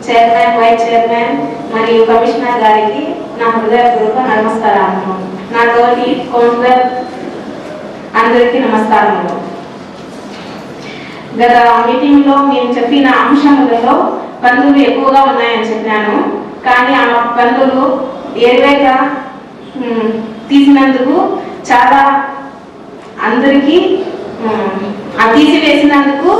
చైర్మన్, వైస్ చైర్మన్ మరియు కమిషనర్ గారికి నా హృదయపూర్వక నమస్కారాలు. నా తోటి కౌన్సిలర్ అందరికీ నమస్కారములు. గత మీటింగ్లో మేము చెప్పిన అంశములలో పనులు ఎక్కువగా ఉన్నాయని చెప్పాను, కానీ ఆ పనులు ఏవేగా తీసినందుకు చాలా అందరికీ తీసివేసినందుకు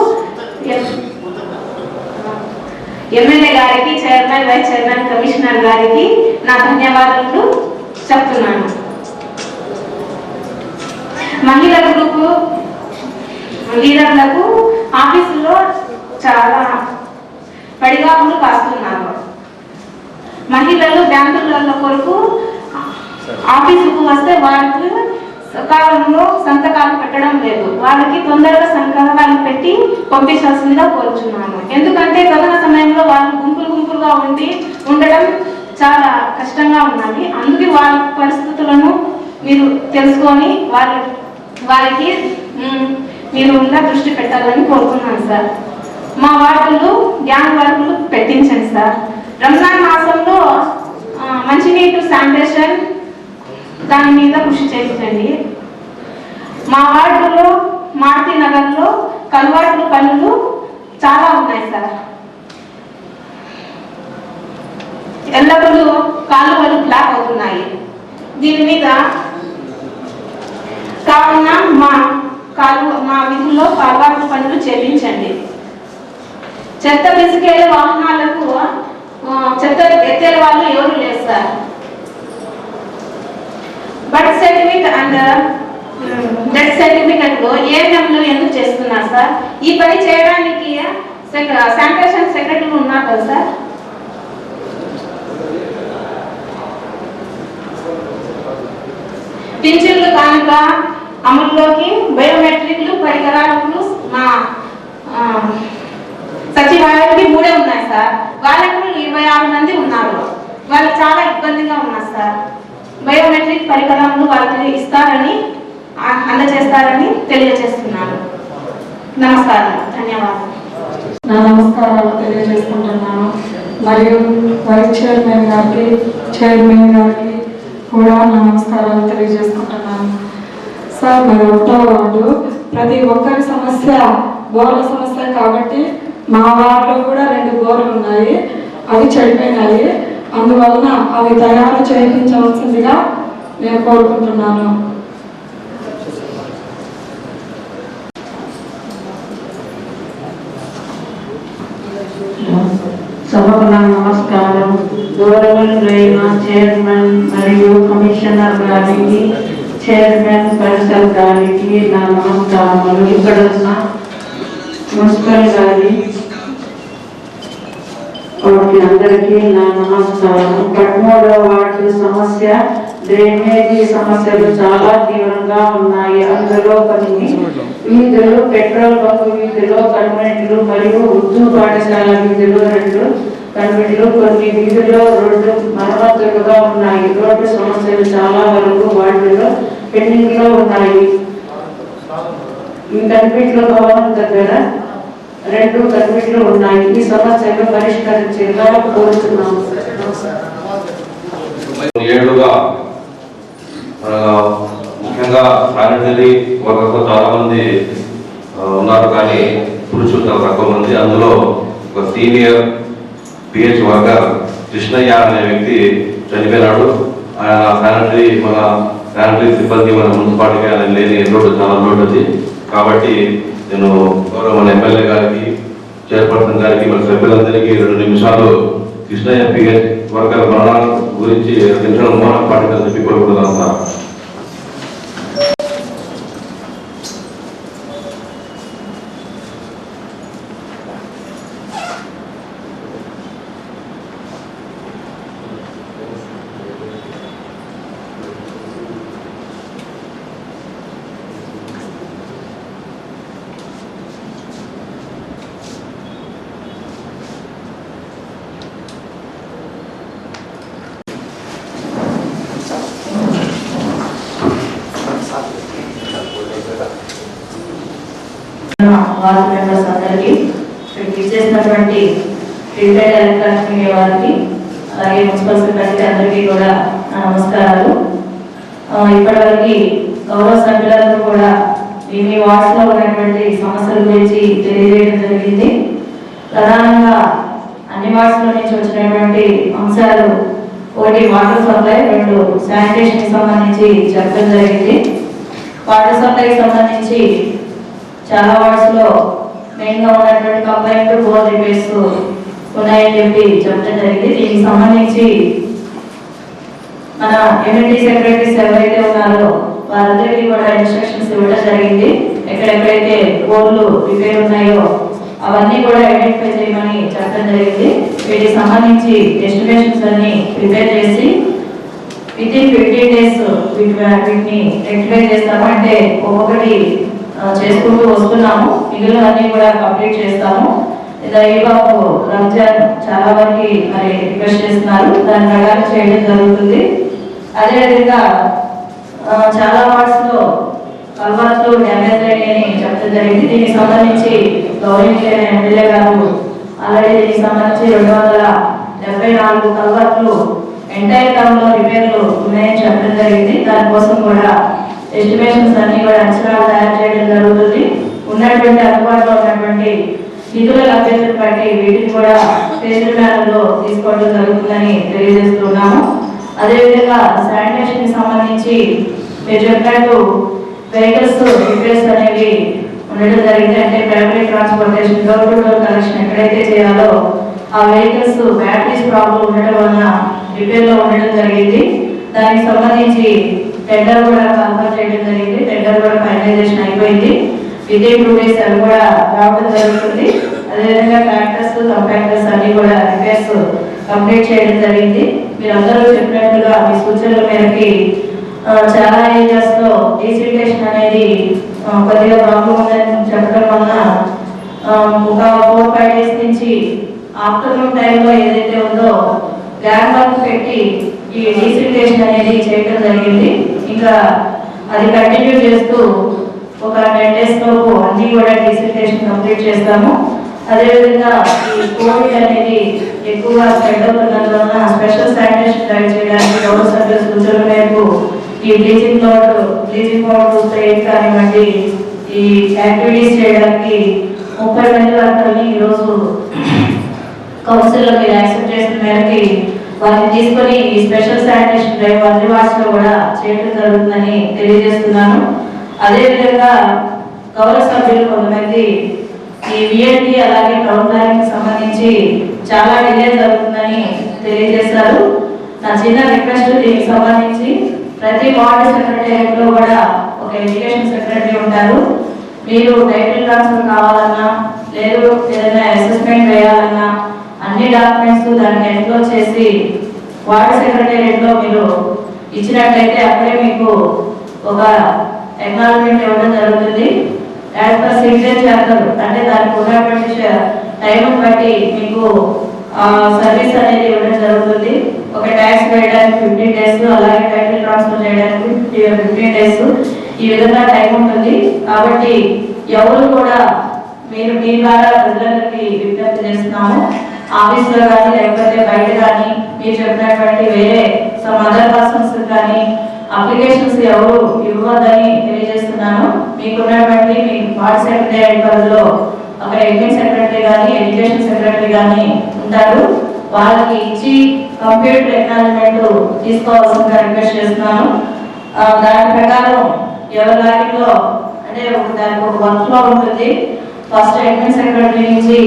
ఎమ్మెల్యే గారికి, చైర్మన్, వైస్ చైర్మన్, కమిషనర్ గారికి నా ధన్యవాదాలు చెప్తున్నాను. మహిళా గ్రూపు లీడర్లకు ఆఫీసులో చాలా పడిగాపులు కాస్తున్నారు. మహిళలు బ్యాంకుల కొరకు ఆఫీసుకు వస్తే వారికి సకాలంలో సంతకాలు పెట్టడం లేదు. వాళ్ళకి తొందరగా సంతకాలు పెట్టి పంపించాల్సిందిగా కోరుచున్నాను. ఎందుకంటే కరోనా సమయంలో వాళ్ళు గుంపులుగా ఉండడం చాలా కష్టంగా ఉన్నది. అందుకే వాళ్ళ పరిస్థితులను మీరు తెలుసుకొని వారికి మీరు దృష్టి పెట్టాలని కోరుతున్నాను సార్. మా వార్డులు గ్యాంగ్ వర్కులు పెట్టించండి సార్. రంజాన్ మాసంలో మంచినీటి శానిటేషన్ దాని మీద కృషి చేయించండి. మా వార్డులో మారుతి నగర్లో కల్వర్టులు పనులు చాలా ఉన్నాయి సార్. ఎల్లప్పుడూ కాలువలు బ్లాక్ అవుతున్నాయి. దీని మీద కావున మా విధుల్లో కాలువలు పనులు చేయించండి. చెత్త తీసుకెళ్లే వాహనాలకు చెత్త ఎత్తే వాళ్ళు ఎవరు లేరు sir. Birth certificate and death certificate లో ఏఎంఎంలు ఎందుకు చేస్తున్నారు సార్? ఈ పని చేయడానికి శానిటేషన్ సెక్రటరీ ఉన్నారు కదా సార్. పింఛన్లు కనుక అమలులోకి బయోమెట్రిక్లు పరికరాలు మా సచివాలయానికి 3 ఉన్నాయి సార్. వాళ్ళకు 26 మంది ఉన్నారు. వాళ్ళు చాలా ఇబ్బందిగా ఉన్నారు సార్. బయోమెట్రిక్ పరికరాలు వాళ్ళకి ఇస్తారని అందజేస్తారని తెలియజేస్తున్నాను. నమస్కారం, ధన్యవాదాలు. నా నమస్కారాలు తెలియజేసుకుంటున్నాను. మరియు వైస్ చైర్మన్ గారికి, చైర్మన్ గారికి కూడా నా నమస్కారాలు తెలియజేసుకుంటున్నాను. సార్, మరి 1వ వార్డు ప్రతి ఒక్కరి సమస్య బోర్ల సమస్య కాబట్టి మా వార్డులో కూడా 2 బోర్లు ఉన్నాయి, అవి చెడిపోయినాయి. అందువలన అవి తయారు చేయించవలసిందిగా నేను కోరుకుంటున్నాను. సభకు నా నమస్కారం. గౌరవనీయులైన చైర్మన్ మరియు కమిషనర్ గారికి, చైర్మన్ పరిసర్ గారికి నా నమస్కారములు. ఇక్కడ ఉన్న మున్సిపల్ గారి మీ అందరికీ నా నమస్కారం. 13వ వార్డు సమస్య డ్రైనేజీ సమస్యలు చాలా తీవ్రంగా ఉన్నాయి. అందులో కొన్ని వీధులు, పెట్రోల్ బంక్ వీధులు, కన్వెంట్లు మరియు ఉర్దూ పాఠశాల వీధులు 2 కన్వెంట్లు, కొన్ని వీధుల్లో రోడ్డు మరమ్మతులుగా ఉన్నాయి. రోడ్డు సమస్యలు చాలా వరకు వార్డులో పెండింగ్ లో ఉన్నాయి. ఈ కన్వెంట్లో భవనం దగ్గర 2 కన్వెంట్లు ఉన్నాయి. ఈ సమస్యలు పరిష్కరించేలా కోరుతున్నాము. ఏళ్లుగా ముఖ్యంగా శానిటరీ వర్కర్స్ చాలా మంది ఉన్నారు, కానీ పురుషులు చాలా తక్కువ మంది. అందులో ఒక సీనియర్ పిహెచ్ వర్కర్ కృష్ణయ్య అనే వ్యక్తి చనిపోయినాడు. ఆయన శానిటరీ సిబ్బంది మన మున్సిపాలిటీకి ఆయన లేని రోడ్డు చాలా రోడ్డు అది. కాబట్టి నేను మన ఎమ్మెల్యే గారికి, చైర్పర్సన్ గారికి, మన సభ్యులందరికీ 2 నిమిషాలు కృష్ణయ్య పిహెచ్ వర్కర్ మరణం గురించి 2 నిమిషాలు మౌనం పాటించాలని చెప్పి కోరుకుంటున్నాను సార్. వార్డు మెంబర్స్ అందరికీ, ఇచ్చేసినటువంటి రిటైర్డ్ ఎలక్ట్రానిక్ మీడియా వారికి, అలాగే మున్సిపల్ సెక్రటరీ అందరికీ కూడా నమస్కారాలు. ఇప్పటివరకు గౌరవ సభ్యులందరూ కూడా మీ వార్డ్స్ లో ఉన్నటువంటి సమస్యల గురించి తెలియజేయడం జరిగింది. ప్రధానంగా అన్ని వార్డ్స్ లో నుంచి వచ్చినటువంటి అంశాలు, 1 వాటర్ సప్లై, 2 శానిటేషన్ కి సంబంధించి చెప్పడం జరిగింది. వాటర్ సప్లైకి సంబంధించి చాలా వార్డ్స్ లో మెయిన్ గా ఉన్నటువంటి కంప్లైంట్ బోర్ రిపేర్స్ ఉన్నాయని చెప్పి చెప్పడం జరిగింది. దీనికి సంబంధించి మన ఎమ్యూనిటీ సెక్రటరీస్ ఎవరైతే ఉన్నారో వారందరికీ కూడా ఇన్స్ట్రక్షన్స్ ఇవ్వడం జరిగింది. ఎక్కడెక్కడైతే బోర్లు రిపేర్ ఉన్నాయో అవన్నీ కూడా ఐడెంటిఫై చేయమని చెప్పడం జరిగింది. వీటికి సంబంధించి ఎస్టిమేషన్స్ అన్ని ప్రిపేర్ చేసి వితిన్ 15 days వీటిని రెక్టిఫై చేస్తాము. అంటే ఒక్కొక్కటి చేసుకుంటూ వస్తున్నాము. మిగిలినవన్నీ కూడా కంప్లీట్ చేస్తాము. ఈలోపు రంజాన్ చాలా వరకు మరి రిక్వెస్ట్ చేస్తున్నారు, దాని ప్రకారం చేయడం జరుగుతుంది. అదేవిధంగా చాలా వార్డ్స్ లో కల్వర్ట్లు డ్యామేజ్ అయ్యాయని చెప్పడం జరిగింది. దీనికి సంబంధించి గవర్నమెంట్ ఎమ్మెల్యే గారు ఆల్రెడీ దీనికి సంబంధించి 274 కల్వర్ట్లు ఎంటైర్ టౌన్ లో రిపేర్లు ఉన్నాయని చెప్పడం జరిగింది. దానికోసం కూడా ఎస్టిమేషన్స్ అన్ని కూడా అంచనాలు తయారు చేయడం జరుగుతుంది. ఉన్నటువంటి అందుబాటులో ఉన్నటువంటి నిధుల లభ్యతను బట్టి వీటిని కూడా ఫేజ్డ్ మేనర్ లో తీసుకోవడం జరుగుతుందని తెలియజేస్తున్నాము. అదేవిధంగా శానిటేషన్ కి సంబంధించి మీరు చెప్పినట్టు వెహికల్స్ రిపేర్స్ అనేవి ఉండడం జరిగింది. అంటే private transportation, door to door collection ఎక్కడైతే చేయాలో ఆ వెహికల్స్ బ్యాటరీస్ ప్రాబ్లం ఉండడం వలన రిపేర్ లో ఉండడం జరిగింది. దానికి సంబంధించి టెండర్ కూడా కన్ఫర్మ్ చేయడం జరిగింది. టెండర్ కూడా ఫైనలైజేషన్ అయిపోయింది. విదిన్ 2 days అవి కూడా రావడం జరుగుతుంది. అదేవిధంగా ట్రాక్టర్స్, కంపాక్టర్స్ అన్ని కూడా రిపేర్స్ కంప్లీట్ చేయడం జరిగింది. మీరందరూ చెప్పినట్టుగా మీ సూచనల మేరకి చాలా ఏరియాస్ లో డీసిల్టేషన్ అనేది కొద్దిగా ప్రాబ్లం ఉందని చెప్పడం వలన ఒక 4-5 days నుంచి ఆఫ్టర్నూన్ టైంలో ఏదైతే ఉందో గ్రాండ్ వర్క్ పెట్టి ఈ డీసిల్టేషన్ అనేది చేయడం జరిగింది. ఇంకా అది కంటిన్యూ చేస్తూ ఒక 10 days లోపు అన్ని కూడా డీసిల్టేషన్ కంప్లీట్ చేస్తాము. అదేవిధంగా ఈ కోవిడ్ అనేది ఎక్కువగా స్ప్రెడ్ అవుతున్నందువలన స్పెషల్ శానిటేషన్ డ్రైవ్ చేయడానికి గౌరవ సభ్యుల సూచనల మేరకు ఈ బ్లీచింగ్ పౌడర్ స్ప్రేయింగ్ కానివ్వండి, ఈ యాక్టివిటీస్ చేయడానికి 30 మంది వర్కర్ని ఈరోజు కౌన్సిల్లో మీరు యాక్సెప్ట్ చేసిన మేరకి వారిని తీసుకొని ఈ స్పెషల్ శానిటేషన్ డ్రైవ్ అన్ని వార్డ్స్ లో కూడా చేయడం జరుగుతుందని తెలియజేస్తున్నాను. అదేవిధంగా గౌరవ సభ్యులు కొంతమంది ఈ విఎల్టీ అలాగే టౌన్ ప్లానింగ్ సంబంధించి చాలా డిలే జరుగుతుందని తెలియజేశారు. నా చిన్న రిక్వెస్ట్, దీనికి సంబంధించి ప్రతి వార్డు సెక్రటేరియట్ లో కూడా ఒక ఎడ్యుకేషన్ సెక్రటరీ ఉంటారు. మీరు టైటిల్ ట్రాన్స్ఫర్ కావాలన్నా, లేదు ఏదైనా అసెస్మెంట్ వేయాలన్నా అన్ని డాక్యుమెంట్స్ దానికి ఎన్క్లోజ్ చేసి వార్డ్ సెక్రటేరియట్లో మీరు ఇచ్చినట్లయితే అక్కడే మీకు ఒక అక్నాలజ్మెంట్ ఇవ్వడం జరుగుతుంది. యాజ్ పర్ సిటిజన్ చార్టర్ అంటే దానికి ఉన్నటువంటి టైం బట్టి మీకు సర్వీస్ అనేది ఇవ్వడం జరుగుతుంది. ఒక ట్యాక్స్ వేయడానికి 15 days, అలాగే టైటిల్ ట్రాన్స్ఫర్ చేయడానికి 15 days, ఈ విధంగా టైం ఉంటుంది. కాబట్టి ఎవరు కూడా మీరు మీ ద్వారా ప్రజలందరికీ విజ్ఞప్తి చేస్తున్నాము, ఆఫీస్లో కానీ లేకపోతే బయట కానీ మీరు చెప్పినటువంటి వేరే సమ్ అదర్ పర్సన్స్ కానీ అప్లికేషన్స్ ఎవరు ఇవ్వద్దని తెలియజేస్తున్నాను. మీకున్నటువంటి మీ వార్డ్ సెక్రటరీ పరిధిలో అక్కడ అడ్మిన్ సెక్రటరీ కానీ ఎడ్యుకేషన్ సెక్రటరీ కానీ ఉంటారు, వాళ్ళకి ఇచ్చి కంప్యూటర్ అక్నాలజ్మెంట్ తీసుకోవాల్సిందిగా రిక్వెస్ట్ చేస్తున్నాను. దాని ప్రకారం ఎవరి లాగిన్లో అంటే దానికి ఒక వర్క్ ఫ్లో ఉంటుంది. ఫస్ట్ అడ్మిన్ సెక్రటరీ నుంచి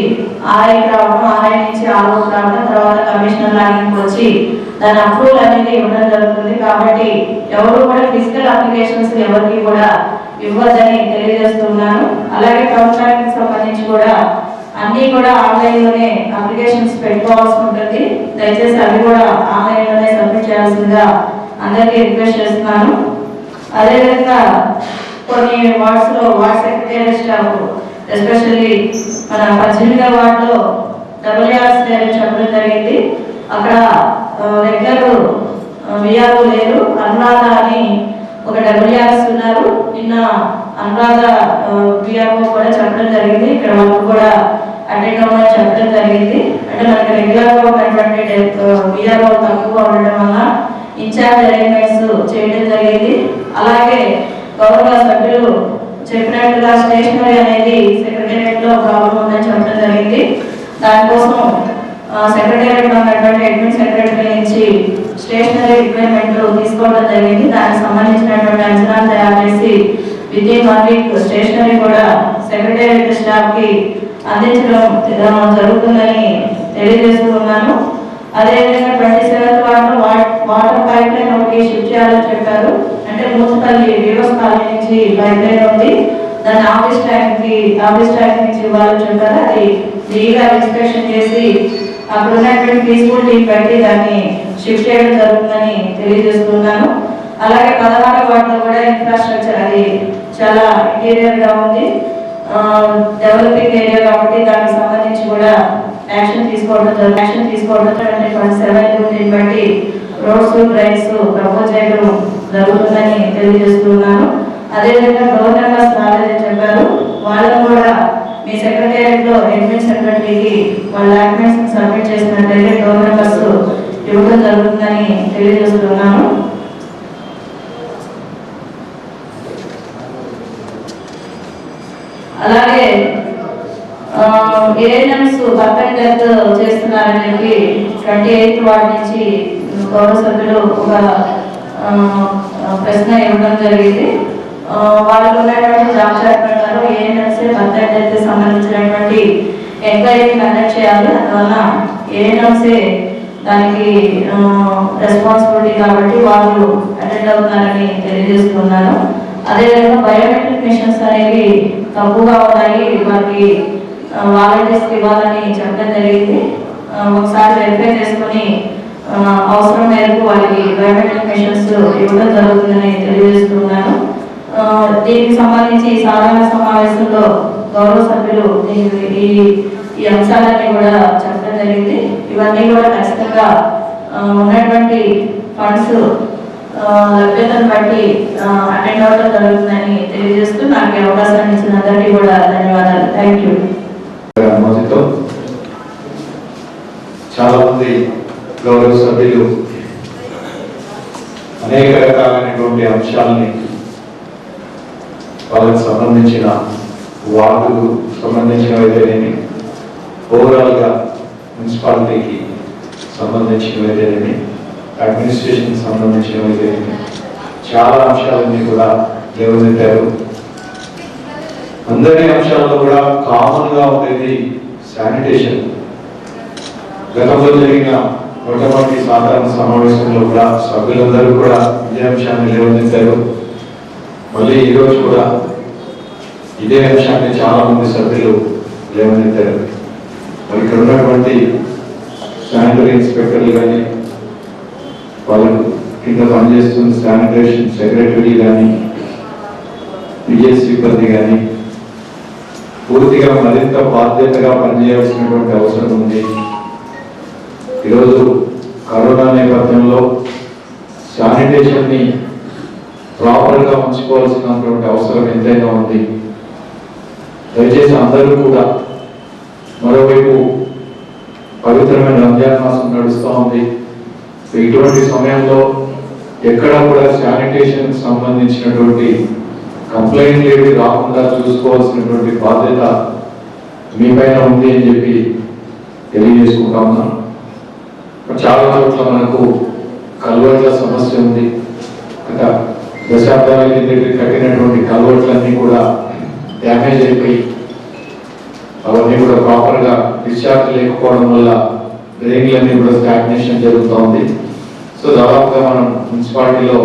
ఆర్ఐకి రావడం, ఆర్ఐ నుంచి ఆర్ఓకి రావడం, తర్వాత కమిషనర్ లాగిన్కి వచ్చి దాని అప్రూవల్ అనేది ఇవ్వడం జరుగుతుంది. కాబట్టి ఎవరు కూడా ఫిజికల్ అప్లికేషన్స్ ఎవరికి కూడా ఇవ్వద్దని తెలియజేస్తున్నాను. అలాగే కౌన్సిలింగ్కి సంబంధించి కూడా అన్నీ కూడా ఆన్లైన్లోనే అప్లికేషన్స్ పెట్టుకోవాల్సి ఉంటుంది. దయచేసి అవి కూడా ఆన్లైన్లోనే సబ్మిట్ చేయాల్సిందిగా అందరికీ రిక్వెస్ట్ చేస్తున్నాను. అదేవిధంగా కొన్ని వార్డ్స్లో వార్డ్ సెక్రటరీ స్టాఫ్ ఎస్పెషల్లీ మన 18వ వార్డులో WRs చెప్పడం జరిగింది. అక్కడ రెగ్యులర్ విఆర్ఓ లేరు, అనురాధ అని ఒక WRs ఉన్నారు. నిన్న అనురాధ విఆర్ఓ కూడా చెప్పడం జరిగింది, ఇక్కడ వాళ్ళు కూడా అటెండ్ అవ్వమని చెప్పడం జరిగింది. అంటే మనకి రెగ్యులర్గా ఉన్నటువంటి విఆర్ఓ తక్కువ ఉండడం వల్ల ఇన్ఛార్జ్ అరేంజ్మెంట్స్ చేయడం జరిగింది. అలాగే గౌరవ సభ్యులు చెప్పినట్టుగా స్టేషనరీ అనేది సెక్రటేరియట్లో ప్రాబ్లం ఉందని చెప్పడం జరిగింది. దానికోసం సెక్రటేరియట్లో ఉన్నటువంటి అడ్మిన్ సెక్రటరీ నుంచి స్టేషనరీ రిక్వైర్మెంట్ తీసుకోవడం జరిగింది. దానికి సంబంధించినటువంటి అంచనాలు తయారు చేసి వితిన్ 1 week స్టేషనరీ కూడా సెక్రటేరియట్ స్టాఫ్కి అందించడం జరుగుతుందని తెలియజేస్తున్నాను. అదేవిధంగా 27వ వార్డులో వాటర్ పైప్ లైన్ ఒకటి షిఫ్ట్ చేయాలని చెప్పారు. అంటే మూతపల్లి వివస్ కాలనీ నుంచి పైప్ లైన్ ఉంది, దాన్ని ఆఫీస్ ట్యాంక్ నుంచి ఇవ్వాలని చెప్పారు. అది లీగా ఇన్స్పెక్షన్ చేసి అక్కడ ఉన్నటువంటి పీస్ఫుల్ టీం పెట్టి దాన్ని షిఫ్ట్ చేయడం జరుగుతుందని తెలియజేస్తున్నాను. అలాగే 16వ వార్డులో కూడా ఇన్ఫ్రాస్ట్రక్చర్ అది చాలా ఇంటీరియర్గా ఉంది, డెవలపింగ్ ఏరియా కాబట్టి దానికి సంబంధించి కూడా యాక్షన్ తీసుకోవడం 27 బట్టి రోడ్స్ డ్రైన్స్ ప్రపోజ్ చేయడం జరుగుతుందని తెలియజేస్తున్నాను. అదేవిధంగా గవర్నమెంట్ రాలేదని చెప్పారు, వాళ్ళని కూడా మీ సెక్రటేరియట్లో అడ్మిన్ సెక్రటరీకి వాళ్ళ డాక్యుమెంట్స్ సబ్మిట్ చేసినట్లయితే గవర్నమెంట్ ఇవ్వడం జరుగుతుందని తెలియజేస్తున్నాను. అలాగే ఏఎన్ఎంస్ పర్ఫెక్ట్ డెత్ చేస్తున్నారని చెప్పి 28వ వార్డు నుంచి గౌరవ సభ్యులు ఒక ప్రశ్న ఇవ్వడం జరిగింది. వాళ్ళకు ఉన్నటువంటి జాబ్ చార్ట్ ప్రకారం ఏఎన్ఎంస్ పర్ఫెక్ట్ డెత్ సంబంధించినటువంటి ఎంక్వైరీని కండక్ట్ చేయాలి. అందువల్ల ఏఎన్ఎంస్ దానికి రెస్పాన్సిబిలిటీ కాబట్టి వాళ్ళు అటెండ్ అవుతున్నారని తెలియజేస్తున్నాను. అదేవిధంగా బయోమెట్రిక్ మిషన్స్ అనేవి తక్కువగా ఉన్నాయి, వారికి వాలంటీర్స్కి ఇవ్వాలని చెప్పడం జరిగింది. ఒకసారి వెరిఫై చేసుకుని అవసరం మేరకు వారికి బయోమెట్రిక్ మిషన్స్ ఇవ్వడం జరుగుతుందని తెలియజేస్తున్నాను. దీనికి సంబంధించి సాధారణ సమావేశంలో గౌరవ సభ్యులు ఈ అంశాలన్నీ కూడా చెప్పడం జరిగింది. ఇవన్నీ కూడా ఖచ్చితంగా ఉన్నటువంటి ఫండ్స్ లభ్యతను బట్టి అటెండ్ అవ్వడం జరుగుతుందని తెలియజేస్తూ నాకు అవకాశాన్ని ఇచ్చిన అందరికీ కూడా ధన్యవాదాలు. Thank you. అనుమతితో చాలా మంది గౌరవ సభ్యులు అనేక రకాలైనటువంటి అంశాలని వాళ్ళకి సంబంధించిన వార్డుకు సంబంధించినవైతేనేమి, ఓవరాల్గా మున్సిపాలిటీకి సంబంధించినవైతేనేమి, అడ్మినిస్ట్రేషన్ సంబంధించినవైతేనేమి చాలా అంశాలన్నీ కూడా లేవనెత్తారు. అందరి అంశాల్లో కూడా కామన్గా ఉండేది శానిటేషన్. గతంలో జరిగిన మొట్టమొదటి సాధారణ సమావేశంలో కూడా సభ్యులందరూ కూడా ఇదే అంశాన్ని లేవనెత్తారు. మళ్ళీ ఈరోజు కూడా ఇదే అంశాన్ని చాలా మంది సభ్యులు లేవనెత్తారు. మరి ఇక్కడ ఉన్నటువంటి శానిటరీ ఇన్స్పెక్టర్లు కానీ, వాళ్ళకు కింద పనిచేస్తున్న శానిటేషన్ సెక్రటరీ కానీ, పిఎస్ సిబ్బంది కానీ పూర్తిగా మరింత బాధ్యతగా పనిచేయాల్సినటువంటి అవసరం ఉంది. ఈరోజు కరోనా నేపథ్యంలో శానిటేషన్ని ప్రాపర్గా ఉంచుకోవాల్సినటువంటి అవసరం ఎంతైనా ఉంది. దయచేసి అందరూ కూడా, మరోవైపు పవిత్రమైన రంజాన్ మాసం నడుస్తూ ఉంది. ఇటువంటి సమయంలో ఎక్కడా కూడా శానిటేషన్ సంబంధించినటువంటి కంప్లైంట్లు ఏవి రాకుండా చూసుకోవాల్సినటువంటి బాధ్యత మీ పైన ఉంది అని చెప్పి తెలియజేసుకుంటా ఉన్నాం. చాలా చోట్ల మనకు కల్వర్ట్ల సమస్య ఉంది. గత దశాబ్దాల కిందటి కట్టినటువంటి కల్వర్ట్లన్నీ కూడా డ్యామేజ్ అయిపోయి అవన్నీ కూడా ప్రాపర్గా డిశ్చార్జ్ లేకపోవడం వల్ల డ్రైన్లన్నీ కూడా స్టాగ్నేషన్ జరుగుతూ ఉంది. సో దాదాపుగా మనం మున్సిపాలిటీలో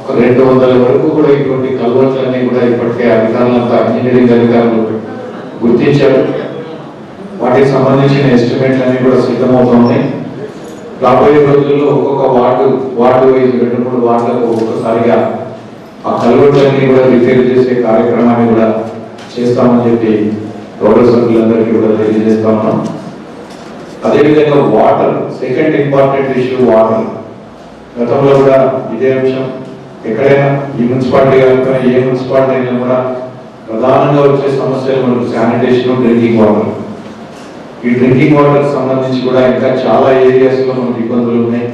200 వరకు కూడా ఇటువంటి కల్వర్ట్లన్నీ కూడా ఇప్పటికే అధికారులంతా, ఇంజనీరింగ్ అధికారులు గుర్తించారు. వాటికి సంబంధించిన ఎస్టిమేట్లన్నీ కూడా సిద్ధమవుతున్నాయి. రాబోయే రోజుల్లో ఒక్కొక్క వార్డు వైజ్ 2-3 వార్డులకు ఒక్కొక్కసారిగా ఆ కల్వర్ట్లన్నీ కూడా రిపేర్ చేసే కార్యక్రమాన్ని కూడా చేస్తామని చెప్పి గౌరవ సభ్యులందరికీ కూడా తెలియజేస్తా ఉన్నాం. అదేవిధంగా water, second important issue water. గతంలో కూడా ఇదే అంశం ఎక్కడైనా ఈ మున్సిపాలిటీ కాకపోయినా ఏ మున్సిపాలిటీ అయినా కూడా ప్రధానంగా వచ్చే సమస్యలు మనకు శానిటేషన్, డ్రింకింగ్ వాటర్. ఈ డ్రింకింగ్ వాటర్ సంబంధించి కూడా ఇంకా చాలా ఏరియాస్ లో మనకు ఇబ్బందులు ఉన్నాయి.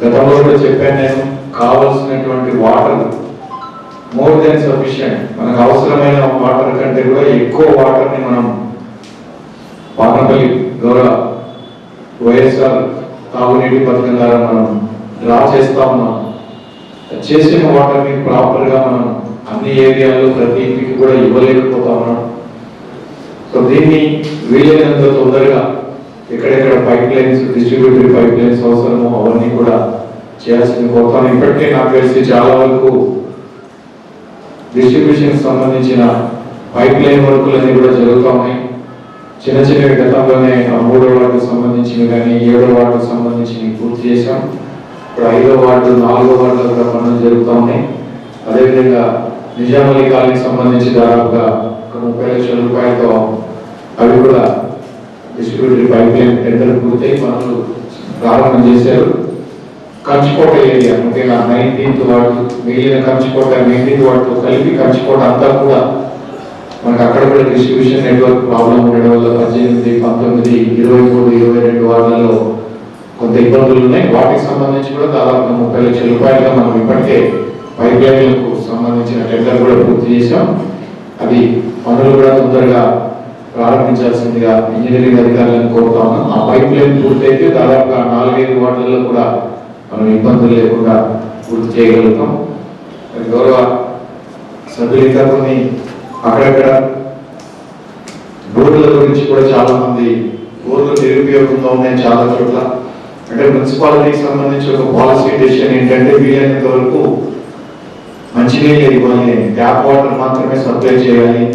గతంలో కూడా చెప్పాను నేను, కావాల్సినటువంటి వాటర్ మోర్ దెన్ సఫిషియంట్. మనకు అవసరమైన వాటర్ కంటే కూడా ఎక్కువ వాటర్ని మనం పానపల్లి గౌరవ వైఎస్ఆర్ తాగునీటి పథకం ద్వారా మనం డ్రా చేస్తా ఉన్నాం. చేసిన వాటర్ని ప్రాపర్గా మనం అన్ని ఏరియాల్లో ప్రతి ఇంటికి కూడా ఇవ్వలేకపోతా ఉన్నాం. సో దీన్ని వీలైనంత తొందరగా ఎక్కడెక్కడ pipe lines, distributary pipe lines అవసరమో అవన్నీ కూడా చేయాల్సింది కోరుతాను. ఇప్పటికే నాకు తెలిసి చాలా వరకు డిస్ట్రిబ్యూషన్ సంబంధించిన పైప్ లైన్ వర్కులన్నీ కూడా జరుగుతూ ఉన్నాయి. చిన్న చిన్న గతంలోనే 3వ వార్డుకు సంబంధించినవి కానీ 7వ వార్డుకు సంబంధించినవి పూర్తి చేశాం. ఇప్పుడు 5వ వార్డు, 4వ వార్డులో కూడా పనులు జరుగుతూ ఉన్నాయి. అదేవిధంగా నిజామలి కాలనీకి సంబంధించి దాదాపుగా 30 లక్షల రూపాయలతో అవి కూడా డిస్ట్రిబ్యూటరీ పైప్ లైన్ టెండర్ పూర్తయి పనులు ప్రారంభం చేశారు. కంచుకోట ఏరియా ముఖ్యంగా 19th వార్డు, మిగిలిన కంచుకోట 19th వార్డుతో కలిపి కంచుకోట అంతా కూడా మనకు అక్కడ కూడా డిస్ట్రిబ్యూషన్ నెట్వర్క్ ప్రాబ్లం ఉండడం వల్ల 18, 19, 23, 22 వార్డులలో కొంత ఇబ్బందులు ఉన్నాయి. వాటికి సంబంధించి కూడా దాదాపు 30 లక్షల రూపాయలుగా మనం ఇప్పటికే పైప్ లైన్లకు సంబంధించిన టెండర్ కూడా పూర్తి చేశాం. అది పనులు కూడా తొందరగా ప్రారంభించాల్సిందిగా ఇంజనీరింగ్ అధికారులను కోరుతా ఉన్నాం. ఆ పైప్ లైన్ పూర్తయితే దాదాపుగా 4-5 వార్డులలో కూడా మనం ఇబ్బందులు లేకుండా పూర్తి చేయగలుగుతాం. గౌరవ సభ్యులు ఇంకా కొన్ని అక్కడక్కడ బోర్డుల గురించి కూడా చాలా మంది బోర్డులు నిరుపయోగంగా ఉన్నాయి చాలా చోట్ల. అంటే మున్సిపాలిటీకి సంబంధించి ఒక పాలసీ డెసిషన్ ఏంటంటే వీలైనంత వరకు మంచినీళ్ళు ఇవ్వాలి, ట్యాప్ వాటర్ మాత్రమే సప్లై చేయాలి,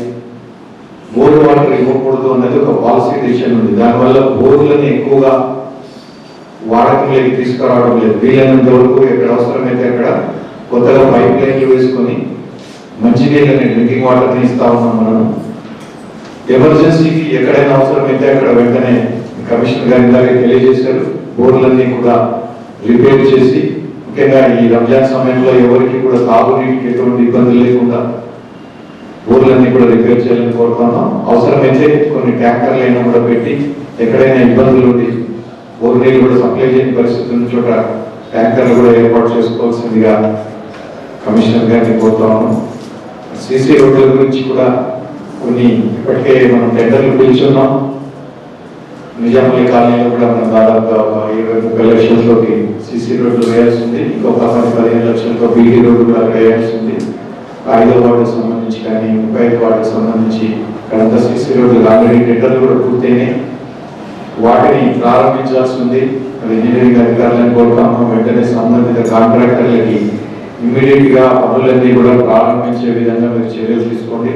బోర్ వాటర్ ఇవ్వకూడదు అనేది ఒక పాలసీ డెసిషన్ ఉంది. దానివల్ల బోర్డులని ఎక్కువగా వాడకంలోకి తీసుకురావడం లేదు. వీలైనంత వరకు ఎక్కడ అవసరమైతే అక్కడ కొత్తగా పైప్ లైన్లు వేసుకొని మంచినీళ్ళని, డ్రింకింగ్ వాటర్ని ఇస్తా ఉన్నాం. మనం ఎమర్జెన్సీకి ఎక్కడైనా అవసరమైతే అక్కడ వెంటనే కమిషనర్ గారి దాకా తెలియజేశారు. బోర్లన్నీ కూడా రిపేర్ చేసి ముఖ్యంగా ఈ రంజాన్ సమయంలో ఎవరికి కూడా తాగునీటికి ఎటువంటి ఇబ్బందులు లేకుండా బోర్లన్నీ కూడా రిపేర్ చేయాలని కోరుతున్నాం. అవసరమైతే కొన్ని ట్యాంకర్లు అయినా కూడా పెట్టి ఎక్కడైనా ఇబ్బందులు ఉండి బోర్ నీళ్ళు కూడా సప్లై చేయని పరిస్థితి ఉన్న చోట ట్యాంకర్లు కూడా ఏర్పాటు చేసుకోవాల్సిందిగా కమిషనర్ గారిని కోరుతున్నాం. సీసీ రోడ్ల గురించి కూడా కొన్ని ఇప్పటికే మనం టెండర్లు పిలుచున్నాం. నిజామలి కాలనీలో కూడా మనం దాదాపుగా 20-30 లక్షలతోటి సీసీ రోడ్లు వేయాల్సి ఉంది. ఇంకొక 10-15 లక్షలతో బీటీ రోడ్డు కూడా వేయాల్సి ఉంది. 5వ వార్డుకు సంబంధించి కానీ 35వ వార్డుకు సంబంధించి అక్కడంతా సీసీ రోడ్లు ఆల్రెడీ టెండర్లు కూడా పూర్తయినాయి. వాటిని ప్రారంభించాల్సి ఉంది. అది ఇంజనీరింగ్ అధికారులను కోరుతాము. వెంటనే సంబంధిత కాంట్రాక్టర్లకి ఇమ్మీడియట్ గా పనులన్నీ కూడా ప్రారంభించే విధంగా మీరు చర్యలు తీసుకోండి.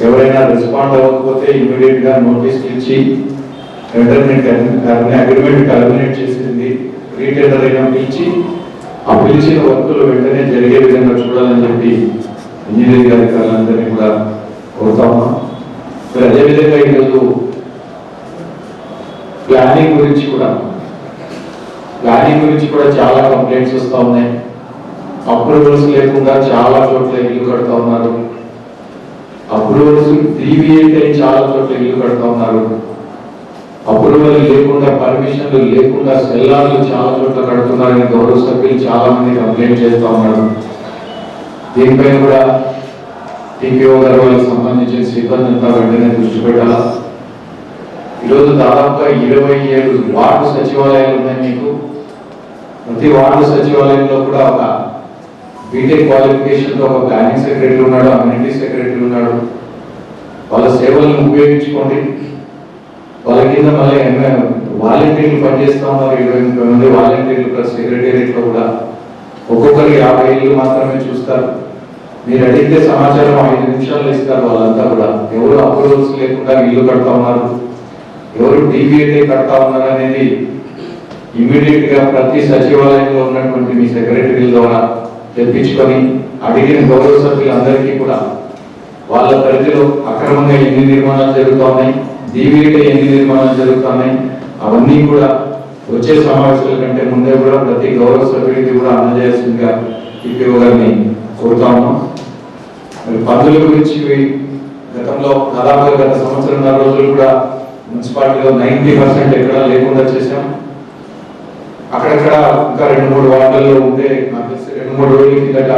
ఎవరైనా రెస్పాండ్ అవ్వకపోతే ఇమ్మీడియట్ గా నోటీసులు ఇచ్చి అగ్రిమెంట్ టర్మినేట్ చేసింది. రీటెండర్ అయినా పిలిచి ఆ పిలిచిన వర్కులు వెంటనే జరిగే విధంగా చూడాలని చెప్పి ఇంజనీరింగ్ అధికారులందరినీ కూడా కోరుతాము. మరి అదేవిధంగా ఈరోజు ప్లానింగ్ గురించి కూడా చాలా కంప్లైంట్స్ వస్తూ ఉన్నాయి. అప్రూవల్స్ లేకుండా చాలా చోట్ల ఇల్లు కడతా ఉన్నారు. అప్రూవల్స్ డీవియేట్ అయి చాలా చోట్ల ఇల్లు కడతా ఉన్నారు. అప్రూవల్ లేకుండా, పర్మిషన్లు లేకుండా సెల్లార్లు చాలా చోట్ల కడుతున్నారని గౌరవ సభ్యులు చాలా మంది కంప్లైంట్ చేస్తూ ఉన్నారు. దీనిపైన కూడా టీపీఓ గారు వాళ్ళకి సంబంధించిన సిబ్బంది అంతా వెంటనే దృష్టి పెట్టాలా. ఈరోజు దాదాపుగా 27 వార్డు సచివాలయాలు ఉన్నాయి మీకు. ప్రతి వార్డు సచివాలయంలో కూడా ఒక బీటెక్ క్వాలిఫికేషన్తో ఒక ప్లానింగ్ సెక్రటరీ ఉన్నాడు, అమ్యూనిటీ సెక్రటరీ ఉన్నాడు. వాళ్ళ సేవలను ఉపయోగించుకోండి. వాళ్ళ కింద మళ్ళీ వాలంటీర్లు పనిచేస్తూ ఉన్నారు. 20 మంది వాలంటీర్లు ప్లస్ సెక్రటేరియట్లో కూడా ఒక్కొక్కరికి 50 ఇళ్ళు మాత్రమే చూస్తారు. మీరు అడిగితే సమాచారం 5 నిమిషాల్లో ఇస్తారు. వాళ్ళంతా కూడా ఎవరు అప్రూవల్స్ లేకుండా ఇల్లు కడతా ఉన్నారు, ఎవరు డీబీఏ కడతా ఉన్నారు అనేది ఇమీడియట్ గా ప్రతి సచివాలయంలో ఉన్నటువంటి మీ సెక్రటరీల ద్వారా తెప్పించుకొని అడిగిన గౌరవ సభ్యులందరికీ కూడా వాళ్ళ పరిధిలో అక్రమంగా ఎన్ని నిర్మాణాలు జరుగుతున్నాయి, డీబీఏ ఎన్ని నిర్మాణాలు జరుగుతున్నాయి, అవన్నీ కూడా వచ్చే సమావేశాల కంటే ముందే కూడా ప్రతి గౌరవ సభ్యుడికి కూడా అందజేయాల్సిందిగా టీపీఓ గారిని కోరుతాము. పన్నుల గురించి గతంలో దాదాపుగా గత సంవత్సరంన్నర రోజులు కూడా మున్సిపాలిటీలో 90% ఎక్కడా లేకుండా చేశాం. అక్కడక్కడ ఇంకా 2-3 వార్డుల్లో ఉంటే నాకు తెలిసి 2-3 రోజుల కిందట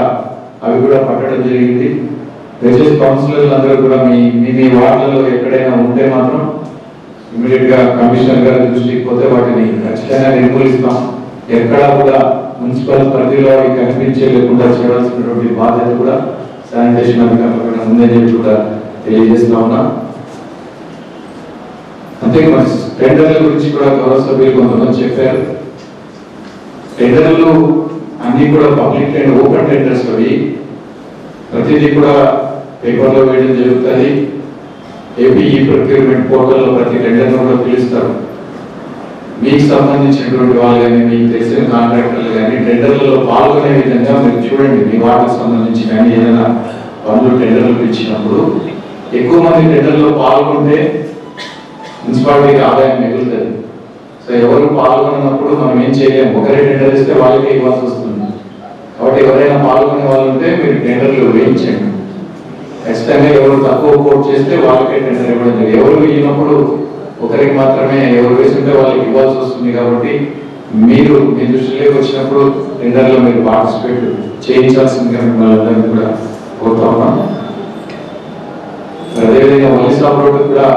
అవి కూడా పట్టడం జరిగింది. దయచేసి కౌన్సిలర్లు అందరూ కూడా మీ వార్డులలో ఎక్కడైనా ఉంటే మాత్రం ఇమీడియట్ గా కమిషనర్ గారి దృష్టికి పోతే వాటిని ఖచ్చితంగా నిర్మూలిస్తాం. ఎక్కడా కూడా మున్సిపల్ పరిధిలో అవి కనిపించే లేకుండా చేయాల్సినటువంటి బాధ్యత కూడా శానిటేషన్ అధికారుల ఉందని చెప్పి కూడా తెలియజేస్తా ఉన్నా. అంతే టెండర్ల గురించి కూడా గౌరవ సభ్యులు కొంతమంది చెప్పారు. టెండర్లు అన్ని కూడా పబ్లిక్ అండ్ ఓపెన్ టెండర్స్ అవి ప్రతిదీ కూడా పేపర్లో వేయడం జరుగుతుంది. ఏపీ ప్రొక్యూర్మెంట్ పోర్టల్లో ప్రతి టెండర్ను కూడా పిలుస్తారు. మీకు సంబంధించినటువంటి వాళ్ళు కానీ, మీకు తెలిసిన కాంట్రాక్టర్లు కానీ టెండర్లలో పాల్గొనే విధంగా మీరు చూడండి. మీ వాటికి సంబంధించి కానీ ఏదైనా పనులు టెండర్లు పిలిచినప్పుడు ఎక్కువ మంది టెండర్లో పాల్గొంటే మున్సిపాలిటీకి ఆదాయం మిగులుతుంది. సో ఎవరు పాల్గొన్నప్పుడు మనం ఏం చేయలేము. ఒకరే టెండర్ ఇస్తే వాళ్ళకే ఇవ్వాల్సి వస్తుంది. కాబట్టి ఎవరైనా పాల్గొనే వాళ్ళు ఉంటే మీరు టెండర్లు వేయించండి. ఖచ్చితంగా ఎవరు తక్కువ కోట్ చేస్తే వాళ్ళకే టెండర్ ఇవ్వడం జరిగింది. ఎవరు ఇవ్వనప్పుడు ఒకరికి మాత్రమే, ఎవరు వేసుంటే వాళ్ళకి ఇవ్వాల్సి వస్తుంది. కాబట్టి మీరు మీ దృష్టిలోకి వచ్చినప్పుడు టెండర్లో మీరు పార్టిసిపేట్ చేయించాల్సిందిగా మిమ్మల్ని అందరినీ కూడా కోరుతా ఉన్నాం. అదేవిధంగా వలిసాబ్ రోడ్డు కూడా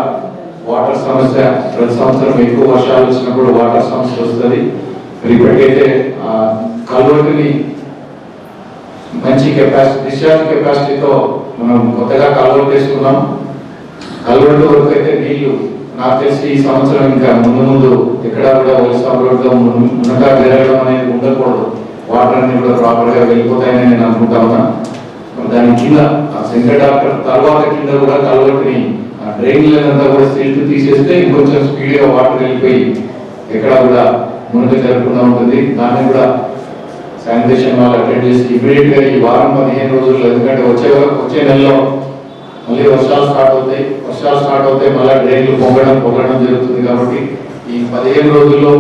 వాటర్ సమస్య ప్రతి సంవత్సరం ఎక్కువ వర్షాలు వచ్చినప్పుడు వాటర్ సమస్య వస్తుంది. ఇప్పటికైతే కల్వర్టుని మంచి కెపాసిటీ, డిశ్చార్జ్ కెపాసిటీతో మనం కొత్తగా కల్వర్ట్ వేసుకున్నాం. కల్వర్టు వరకు అయితే నీళ్లు నాకు తెలిసి ఈ సంవత్సరం ఇంకా ముందు ఎక్కడా కూడా వలిసాబ్ రోడ్లో మునగా జరగడం అనేది ఉండకూడదు. వాటర్ అన్ని కూడా ప్రాపర్ గా వెళ్ళిపోతాయని నేను అనుకుంటా ఉన్నా. దాని కింద సెంటర్ డాక్టర్ తర్వాత కింద కూడా కల్వర్టుని డ్రైన్లంతా కూడా సిల్ట్ తీసేస్తే ఇంకొంచెం స్పీడ్ గా వాటర్ వెళ్ళిపోయి ఎక్కడ కూడా మునగ జరగకుండా ఉంటుంది. దాన్ని కూడా శానిటేషన్ వాళ్ళు అటెండ్ చేసి ఇమీడియట్ గా ఈ వారం 15 రోజుల్లో, ఎందుకంటే వచ్చే నెలలో మళ్ళీ వర్షాలు స్టార్ట్ అవుతాయి. మళ్ళీ డ్రైన్లు పొగడం జరుగుతుంది. కాబట్టి ఈ 15 రోజుల్లో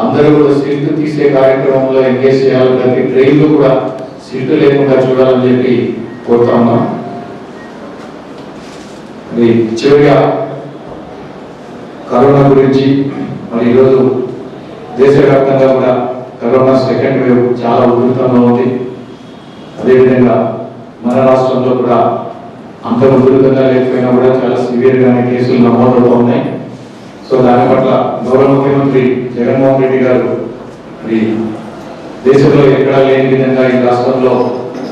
అందరూ కూడా సిల్ట్ తీసే కార్యక్రమంలో ఎంగేజ్ చేయాలి. ప్రతి డ్రైన్లు కూడా సిల్ట్ లేకుండా చూడాలని చెప్పి కోరుతా ఉన్నాం. మరి చివరిగా కరోనా గురించి, మరి ఈరోజు దేశవ్యాప్తంగా కూడా కరోనా సెకండ్ వేవ్ చాలా ఉధృతంగా ఉంది. అదేవిధంగా మన రాష్ట్రంలో కూడా అంత ఉధృతంగా లేకపోయినా కూడా చాలా సివియర్ గానే కేసులు నమోదవుతూ ఉన్నాయి. సో దాని పట్ల గౌరవ ముఖ్యమంత్రి జగన్మోహన్ రెడ్డి గారు మరి దేశంలో ఎక్కడా లేని విధంగా ఈ రాష్ట్రంలో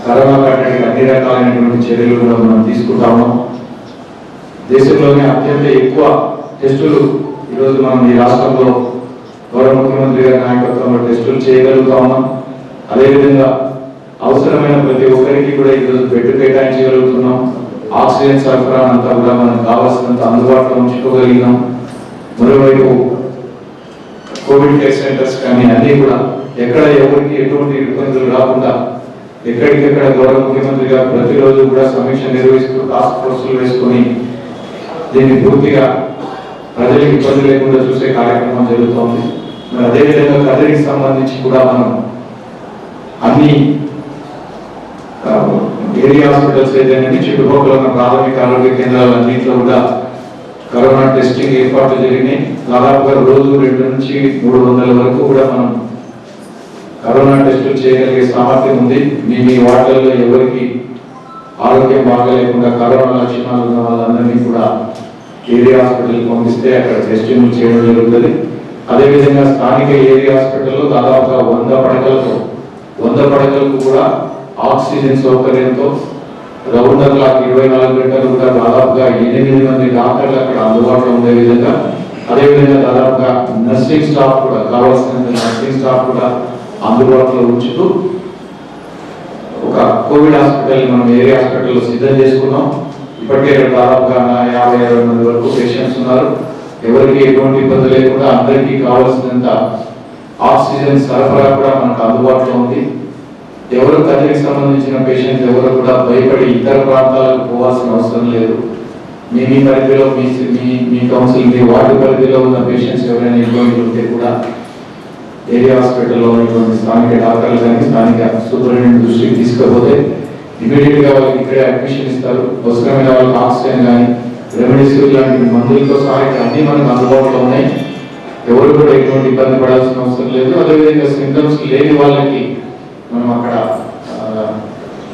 కరోనా కట్టడికి అన్ని రకాలైనటువంటి చర్యలు కూడా మనం తీసుకుంటాము. దేశంలోనే అత్యంత ఎక్కువ టెస్టులు ఈరోజు మనం ఈ రాష్ట్రంలో గౌరవ ముఖ్యమంత్రి గారి నాయకత్వంలో టెస్టులు చేయగలుగుతా ఉన్నాం. అదేవిధంగా అవసరమైన ప్రతి ఒక్కరికి కూడా ఈరోజు బెడ్ కేటాయించగలుగుతున్నాం. ఆక్సిజన్ సరఫరా అంతా కూడా మనకు కావాల్సినంత అందుబాటులో ఉంచుకోగలిగినాం. మరోవైపు కోవిడ్ కేర్ సెంటర్స్ కానీ అన్నీ కూడా ఎక్కడ ఎవరికి ఎటువంటి ఇబ్బందులు రాకుండా ఎక్కడికెక్కడ గౌరవ ముఖ్యమంత్రి గారు ప్రతిరోజు కూడా సమీక్ష నిర్వహిస్తూ టాస్క్ ఫోర్సులు వేసుకొని దీన్ని పూర్తిగా ప్రజలకు ఇబ్బంది లేకుండా చూసే కార్యక్రమం జరుగుతోంది. మరి అదేవిధంగా కదిరికి సంబంధించి కూడా మనం అన్ని ఏరియా హాస్పిటల్స్ ఏదైనా చుట్టుపక్కల ఉన్న ప్రాథమిక ఆరోగ్య కేంద్రాలన్నింటిలో కూడా కరోనా టెస్టింగ్ ఏర్పాట్లు జరిగినాయి. దాదాపుగా రోజు 200 నుంచి 300 వరకు కూడా మనం కరోనా టెస్టులు చేయగలిగే సామర్థ్యం ఉంది. మీ వార్డులలో ఎవరికి ఆరోగ్యం బాగాలేకుండా కరోనా లక్షణాలు ఉన్న వాళ్ళందరినీ కూడా ఏరియా హాస్పిటల్కి పంపిస్తే అక్కడ టెస్టింగ్ చేయడం జరుగుతుంది. అదేవిధంగా స్థానిక ఏరియా హాస్పిటల్లో దాదాపుగా 100 పడకలకు కూడా ఆక్సిజన్ సౌకర్యంతో రౌండ్ ద క్లాక్ 24 గంటలు కూడా దాదాపుగా 8 మంది డాక్టర్లు అక్కడ అందుబాటులో ఉండే విధంగా, అదేవిధంగా దాదాపుగా నర్సింగ్ స్టాఫ్ కూడా కావాల్సినంత నర్సింగ్ స్టాఫ్ కూడా అందుబాటులో ఉంచుతూ ఒక కోవిడ్ హాస్పిటల్ మనం ఏరియా హాస్పిటల్లో సిద్ధం చేసుకున్నాం. ఇప్పటికే దాదాపుగా 50-60 మంది వరకు పేషెంట్స్ ఉన్నారు. ఎవరికి ఎటువంటి ఇబ్బంది లేకుండా అందరికీ కావాల్సినంత ఆక్సిజన్ సరఫరా కూడా మనకు అందుబాటులో ఉంది. ఎవరు కదిరికి సంబంధించిన పేషెంట్స్ ఎవరు కూడా భయపడి ఇతర ప్రాంతాలకు పోవాల్సిన అవసరం లేదు. మీ పరిధిలో మీ కౌన్సిల్ మీ వార్డు పరిధిలో ఉన్న పేషెంట్స్ ఎవరైనా ఇబ్బందులు ఉంటే కూడా ఏరియా హాస్పిటల్లో ఉన్నటువంటి స్థానిక డాక్టర్లు కానీ స్థానిక సూపరింటెండెంట్ దృష్టికి తీసుకపోతే ఇమీడియట్ గా వాళ్ళకి ఇక్కడే అడ్మిషన్ ఇస్తారు. అవసరమైన వాళ్ళకి ఆక్సిజన్ కానీ రెమెడీసివిర్ లాంటి మందులతో సహా అన్ని మనకు అందుబాటులో ఉన్నాయి. ఎవరు కూడా ఎటువంటి ఇబ్బంది పడాల్సిన అవసరం లేదు. అదేవిధంగా సింటమ్స్ లేని వాళ్ళకి మనం అక్కడ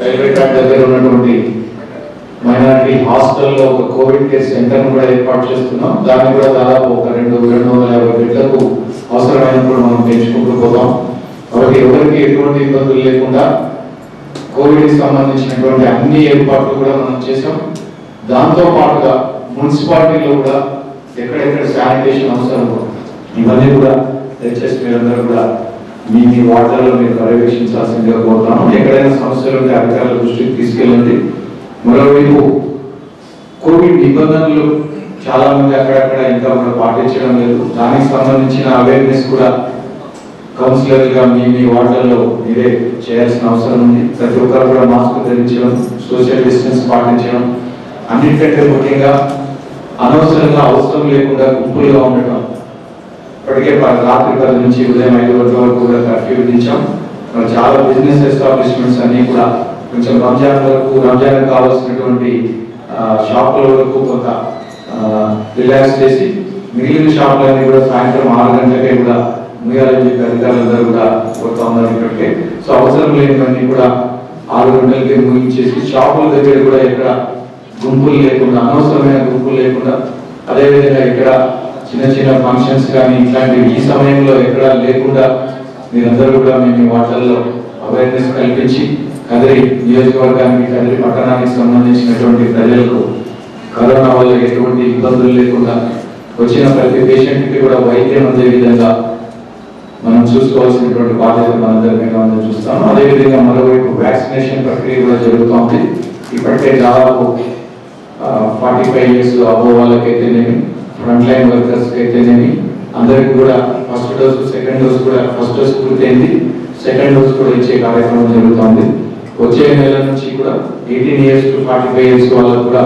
రైల్వే ట్రాక్ దగ్గర ఉన్నటువంటి మైనారిటీ హాస్టల్లో ఒక కోవిడ్ కేర్ సెంటర్ కూడా ఏర్పాటు చేస్తున్నాం. దాన్ని కూడా దాదాపు ఒక 250 బెడ్లకు అవసరమైనప్పుడు మనం పెంచుకుంటూ పోతాం. కాబట్టి ఎవరికి ఎటువంటి ఇబ్బందులు లేకుండా కోవిడ్ సంబంధించినటువంటి అన్ని ఏర్పాట్లు కూడా మనం చేసాం. దాంతో పాటుగా మున్సిపాలిటీలో కూడా ఎక్కడెక్కడ శానిటేషన్ అవసరం ఇవన్నీ కూడా దయచేసి మీరందరూ కూడా మీ వార్డులలో మీరు పర్యవేక్షించాల్సిందిగా కోరుతాను. ఎక్కడైనా సమస్యలు ఉంటే అధికారుల దృష్టికి తీసుకెళ్ళండి. మరోవైపు కోవిడ్ నిబంధనలు చాలా మంది అక్కడక్కడ ఇంకా కూడా పాటించడం లేదు. దానికి సంబంధించిన అవేర్నెస్ కూడా కౌన్సిలర్ గా మీ వార్డులలో మీరే చేయాల్సిన అవసరం ఉంది. ప్రతి ఒక్కరు కూడా మాస్క్ ధరించడం, సోషల్ డిస్టెన్స్ పాటించడం, అన్నిటికంటే ముఖ్యంగా అనవసరంగా అవసరం లేకుండా గుంపులుగా ఉండటం. ఇప్పటికే రాత్రి 10 నుంచి ఉదయం 5 గంటల వరకు కూడా కర్ఫ్యూ విధించాం. చాలా బిజినెస్ ఎస్టాబ్లిష్మెంట్స్ అన్ని కూడా కొంచెం రంజాన్ కావాల్సినటువంటి షాపుల వరకు కొంత రిలాక్స్ చేసి మిగిలిన షాపులన్నీ కూడా సాయంత్రం 6 గంటలకే కూడా ముగియాలని చెప్పి అధికారులందరూ కూడా కోరుతా ఉన్నారు ఇప్పటికే. సో అవసరం లేనివన్నీ కూడా 6 గంటలకే ముగించేసి షాపుల దగ్గర కూడా ఎక్కడ గుంపులు లేకుండా, అనవసరమైన గుంపులు లేకుండా, అదేవిధంగా ఇక్కడ చిన్న ఫంక్షన్స్ కానీ ఇట్లాంటివి ఈ సమయంలో ఎక్కడ లేకుండా మీరందరూ కూడా మీ వార్డుల్లో అవేర్నెస్ కల్పించి కదిరి నియోజకవర్గానికి, కదిరి పట్టణానికి సంబంధించినటువంటి ప్రజలకు కరోనా వల్ల ఎటువంటి ఇబ్బందులు లేకుండా వచ్చిన ప్రతి పేషెంట్కి కూడా వైద్యం అందే విధంగా మనం చూసుకోవాల్సినటువంటి బాధ్యత మనందరి మీద ఉందని చూస్తాము. అదేవిధంగా మరోవైపు వ్యాక్సినేషన్ ప్రక్రియ కూడా జరుగుతోంది. ఇప్పటికే దాదాపు 45 years అబోవ్ వాళ్ళకైతేనేమి, ఫ్రంట్ లైన్ వర్కర్స్ అయితేనేమి అందరికి కూడా ఫస్ట్ డోస్, సెకండ్ డోస్ కూడా, ఫస్ట్ డోస్ పూర్తయింది, సెకండ్ డోస్ కూడా ఇచ్చే కార్యక్రమం జరుగుతోంది. వచ్చే నెల నుంచి కూడా 18 years to 45 years వాళ్ళకు కూడా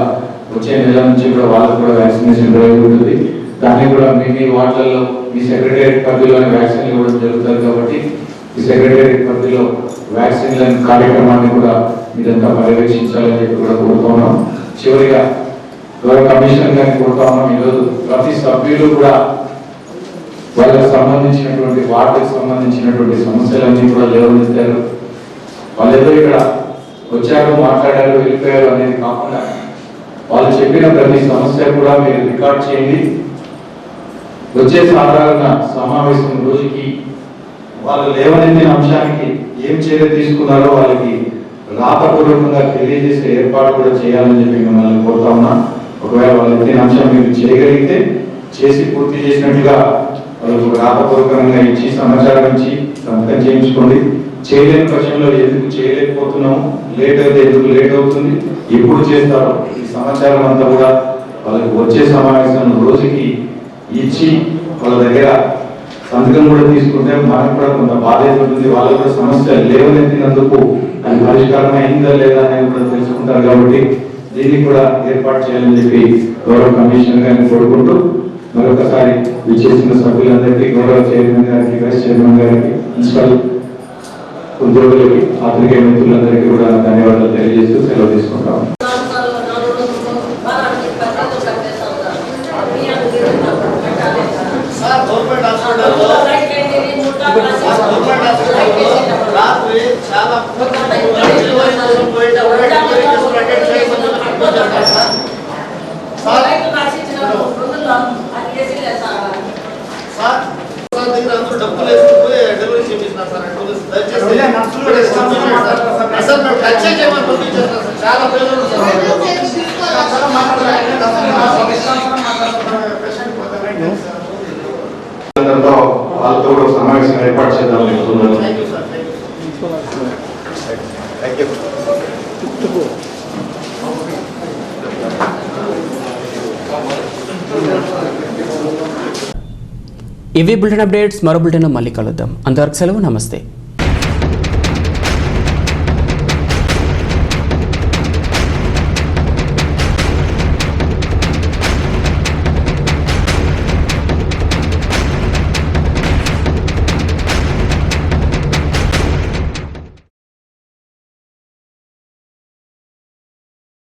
వచ్చే నెల నుంచి కూడా వాళ్ళకు కూడా వ్యాక్సినేషన్ డ్రైవ్ ఉంటుంది. దాన్ని కూడా మీ వార్డులలో మీ సెక్రటేరియట్ పరిధిలోని వ్యాక్సిన్ ఇవ్వడం జరుగుతుంది. కాబట్టి ఈ సెక్రటేరియట్ పరిధిలో వ్యాక్సిన్ల కార్యక్రమాన్ని కూడా మీరంతా పర్యవేక్షించాలని చెప్పి కూడా కోరుతున్నాం. చివరిగా గౌరవ కమిషనర్ గారిని కోరుతా ఉన్నాం. ఈరోజు ప్రతి సభ్యులు కూడా వాళ్ళకి సంబంధించినటువంటి వార్డుకు సంబంధించినటువంటి సమస్యలన్నీ కూడా లేవనెత్తారు. వాళ్ళేదో ఇక్కడ వచ్చారు, మాట్లాడారు, వెళ్ళిపోయారు అనేది కాకుండా వాళ్ళు చెప్పిన ప్రతి సమస్య కూడా మీరు రికార్డ్ చేయండి. వచ్చే సాధారణ సమావేశం రోజుకి వాళ్ళు లేవనెత్తిన అంశానికి ఏం చర్య తీసుకున్నారో వాళ్ళకి రాతపూర్వకంగా తెలియజేసే ఏర్పాటు కూడా చేయాలని చెప్పి మిమ్మల్ని కోరుతా ఉన్నా. ఒకవేళ వాళ్ళు ఎత్తిన అంశం మీరు చేయగలిగితే చేసి పూర్తి చేసినట్టుగా వాళ్ళకు రాతపూర్వకంగా ఇచ్చి సమాచారం ఇచ్చి సంతకం చేయించుకోండి. చేయలేని పక్షంలో ఎందుకు చేయలేకపోతున్నాము, లేట్ అయితే ఎందుకు లేట్ అవుతుంది, ఎప్పుడు చేస్తారో ఈ సమాచారం అంతా కూడా వాళ్ళకి వచ్చే సమావేశం రోజుకి ఇచ్చి వాళ్ళ దగ్గర సంతకం కూడా తీసుకుంటే మనకు కూడా కొంత బాధ్యత ఉంటుంది. వాళ్ళకు కూడా సమస్య లేవనెత్తినందుకు అది పరిష్కారం అయిందా లేదా అనేది కూడా తెలుసుకుంటారు. కాబట్టి దీన్ని కూడా ఏర్పాటు చేయాలని చెప్పి గౌరవ కమిషనర్ గారిని కోరుకుంటూ మరొకసారి విచ్చేసిన సభ్యులందరికీ, గౌరవ చైర్మన్ గారికి, వైస్ చైర్మన్ గారికి, మున్సిపల్ ఉద్యోగులకి, పాత్రికేయ మిత్రులందరికీ కూడా ధన్యవాదాలు తెలియజేస్తూ సెలవు తీసుకుంటాం. రాత్రి చాలా డబ్బులు వేసుకుపోయి డెలివరీ చేపిస్తున్నారు సార్. అసలు మేము టచ్ చేయమని పంపించారు సార్. చాలా పేరు వాళ్ళతో కూడా సమావేశం ఏర్పాటు చేద్దాం. ఇవి బులెటిన్ అప్డేట్స్. మరో బులెటిన్ మళ్ళీ కలుద్దాం. అంతవరకు సెలవు. నమస్తే.